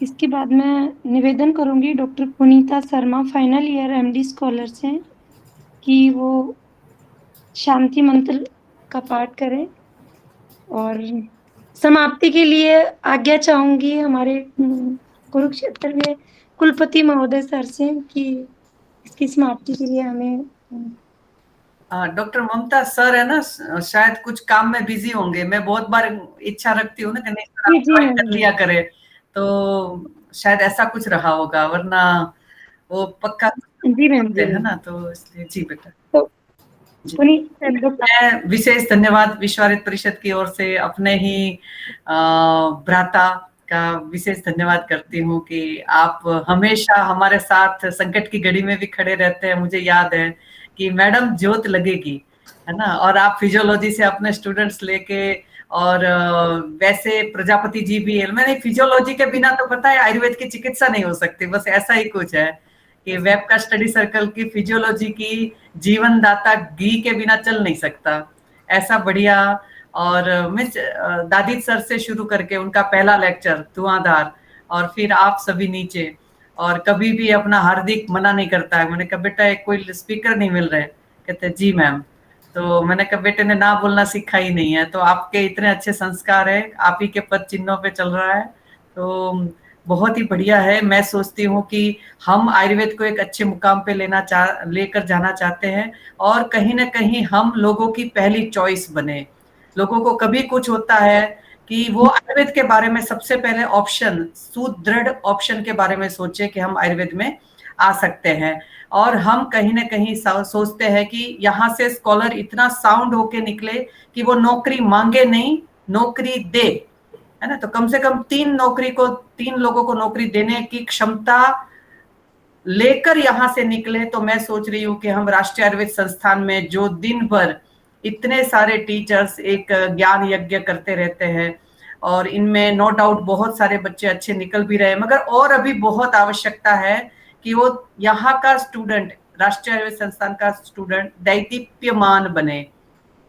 इसके बाद मैं निवेदन करूंगी doctor Punita Sharma, final year MD scholar से, कि वो शांति मंत्र का पाठ करें, और समाप्ति के लिए आज्ञा चाहूंगी हमारे कुरुक्षेत्र में कुलपति महोदय सर से कि इसकी समाप्ति के लिए हमें डॉक्टर ममता सर है ना, शायद कुछ काम में बिजी होंगे। मैं बहुत बार इच्छा रखती हूँ ना कि नहीं ज्वाइन कर लिया करे, तो शायद ऐसा कुछ रहा होगा, वरना वो पक्का जी मैम है ना, तो इसलिए। जी बेटा। तो मैं विशेष धन्यवाद विश्वारित परिषद की ओर से अपने ही भ्राता का विशेष धन्यवाद करती हूँ कि आप हमेशा हमारे साथ संकट की घड़ी में भी खड़े रहते हैं। मुझे याद है कि मैडम ज्योत लगेगी, है ना, और आप फिजियोलॉजी से अपने स्टूडेंट्स लेके, और वैसे प्रजापति जी भी है। मैंने फिजियोलॉजी के बिना तो पता है आयुर्वेद की चिकित्सा नहीं हो सकती, बस ऐसा ही कुछ है कि वेब का स्टडी सर्कल की फिजियोलॉजी की जीवन दाता घी के बिना चल नहीं सकता, ऐसा बढ़िया। और मिस दादी सर से शुरू करके उनका पहला लेक्चर धुआंधार, और फिर आप सभी नीचे, और कभी भी अपना हार्दिक मना नहीं करता है। मैंने कहा बेटा एक कोई स्पीकर नहीं मिल रहे, कहते जी मैम। तो मैंने कहा बेटे ने ना बोलना सीखा ही नहीं है। तो आपके इतने अच्छे संस्कार है, आप ही के पद चिन्हों पे चल रहा है, तो बहुत ही बढ़िया है। मैं सोचती हूँ कि हम आयुर्वेद को एक अच्छे मुकाम पे लेकर जाना चाहते हैं, और कहीं ना कहीं हम लोगों की पहली चॉइस बने। लोगों को कभी कुछ होता है कि वो आयुर्वेद के बारे में सबसे पहले ऑप्शन, सुदृढ़ ऑप्शन के बारे में सोचे कि हम आयुर्वेद में आ सकते हैं, और हम कहीं ना कहीं सोचते हैं कि यहाँ से स्कॉलर इतना साउंड होके निकले कि वो नौकरी मांगे नहीं, नौकरी दे, है ना। तो कम से कम 3 नौकरी को 3 लोगों को नौकरी देने की क्षमता लेकर यहाँ से निकले, तो मैं सोच रही हूँ कि हम राष्ट्रीय आयुर्वेद संस्थान में जो दिन भर इतने सारे टीचर्स एक ज्ञान यज्ञ करते रहते हैं, और इनमें नो डाउट बहुत सारे बच्चे अच्छे निकल भी रहे, मगर और अभी बहुत आवश्यकता है कि वो यहाँ का स्टूडेंट, राष्ट्रीय आयुर्वेद संस्थान का स्टूडेंट दैदीप्यमान बने,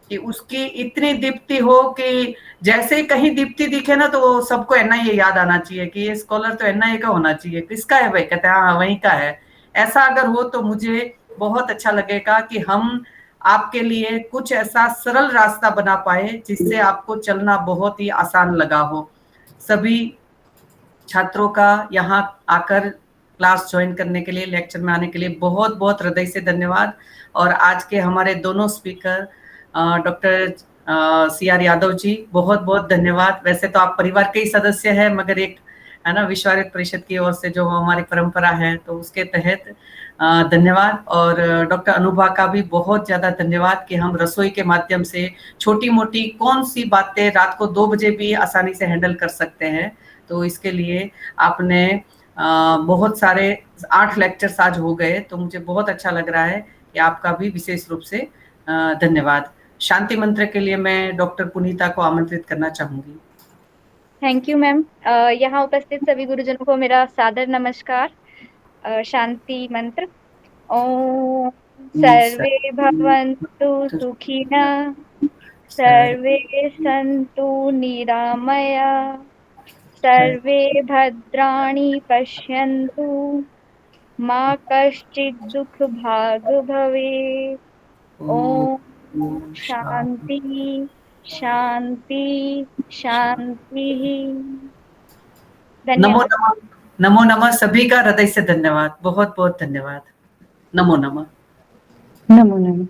कि उसकी इतनी दीप्ति हो कि जैसे ही कहीं दीप्ति दिखे ना तो सबको एनआईए याद आना चाहिए कि ये स्कॉलर तो एनआईए का होना चाहिए। किसका है भाई? कहते हैं हाँ वहीं का है। ऐसा अगर हो तो मुझे बहुत अच्छा लगेगा कि हम आपके लिए कुछ ऐसा सरल रास्ता बना पाए जिससे आपको चलना बहुत ही आसान लगा हो। सभी छात्रों का यहाँ आकर क्लास ज्वाइन करने के लिए, लेक्चर में आने के लिए बहुत बहुत हृदय से धन्यवाद। और आज के हमारे दोनों speaker doctor CR Yadav ji, बहुत बहुत धन्यवाद। वैसे तो आप परिवार के ही सदस्य हैं, मगर एक है ना विश्व आयुर्वेद परिषद की ओर से जो हमारी परंपरा है तो उसके तहत धन्यवाद। और डॉक्टर अनुभा का भी बहुत ज्यादा धन्यवाद कि हम रसोई के माध्यम से छोटी मोटी कौन सी बातें रात को 2 बजे भी आसानी से हैंडल कर सकते हैं, तो इसके लिए आपने बहुत सारे 8 लेक्चर्स आज हो गए, तो मुझे बहुत अच्छा लग रहा है कि आपका भी विशेष रूप से धन्यवाद। शांति मंत्र के लिए मैं डॉक्टर पुनीता को आमंत्रित करना चाहूंगी। Thank you ma'am. यहाँ उपस्थित सभी गुरुजनों को मेरा सादर नमस्कार। शांति मंत्र। ओम सर्वे भवन्तु सुखिनः, सर्वे सन्तु निरामया, सर्वे भद्राणि पश्यन्तु, मा कश्चित् दुःख भाग् भवेत्। ओम शांति शांति शांति। नमो धन्यवाद। नमः। नमो नमः। सभी का हृदय से धन्यवाद, बहुत बहुत धन्यवाद। नमो नमः। नमो नमः।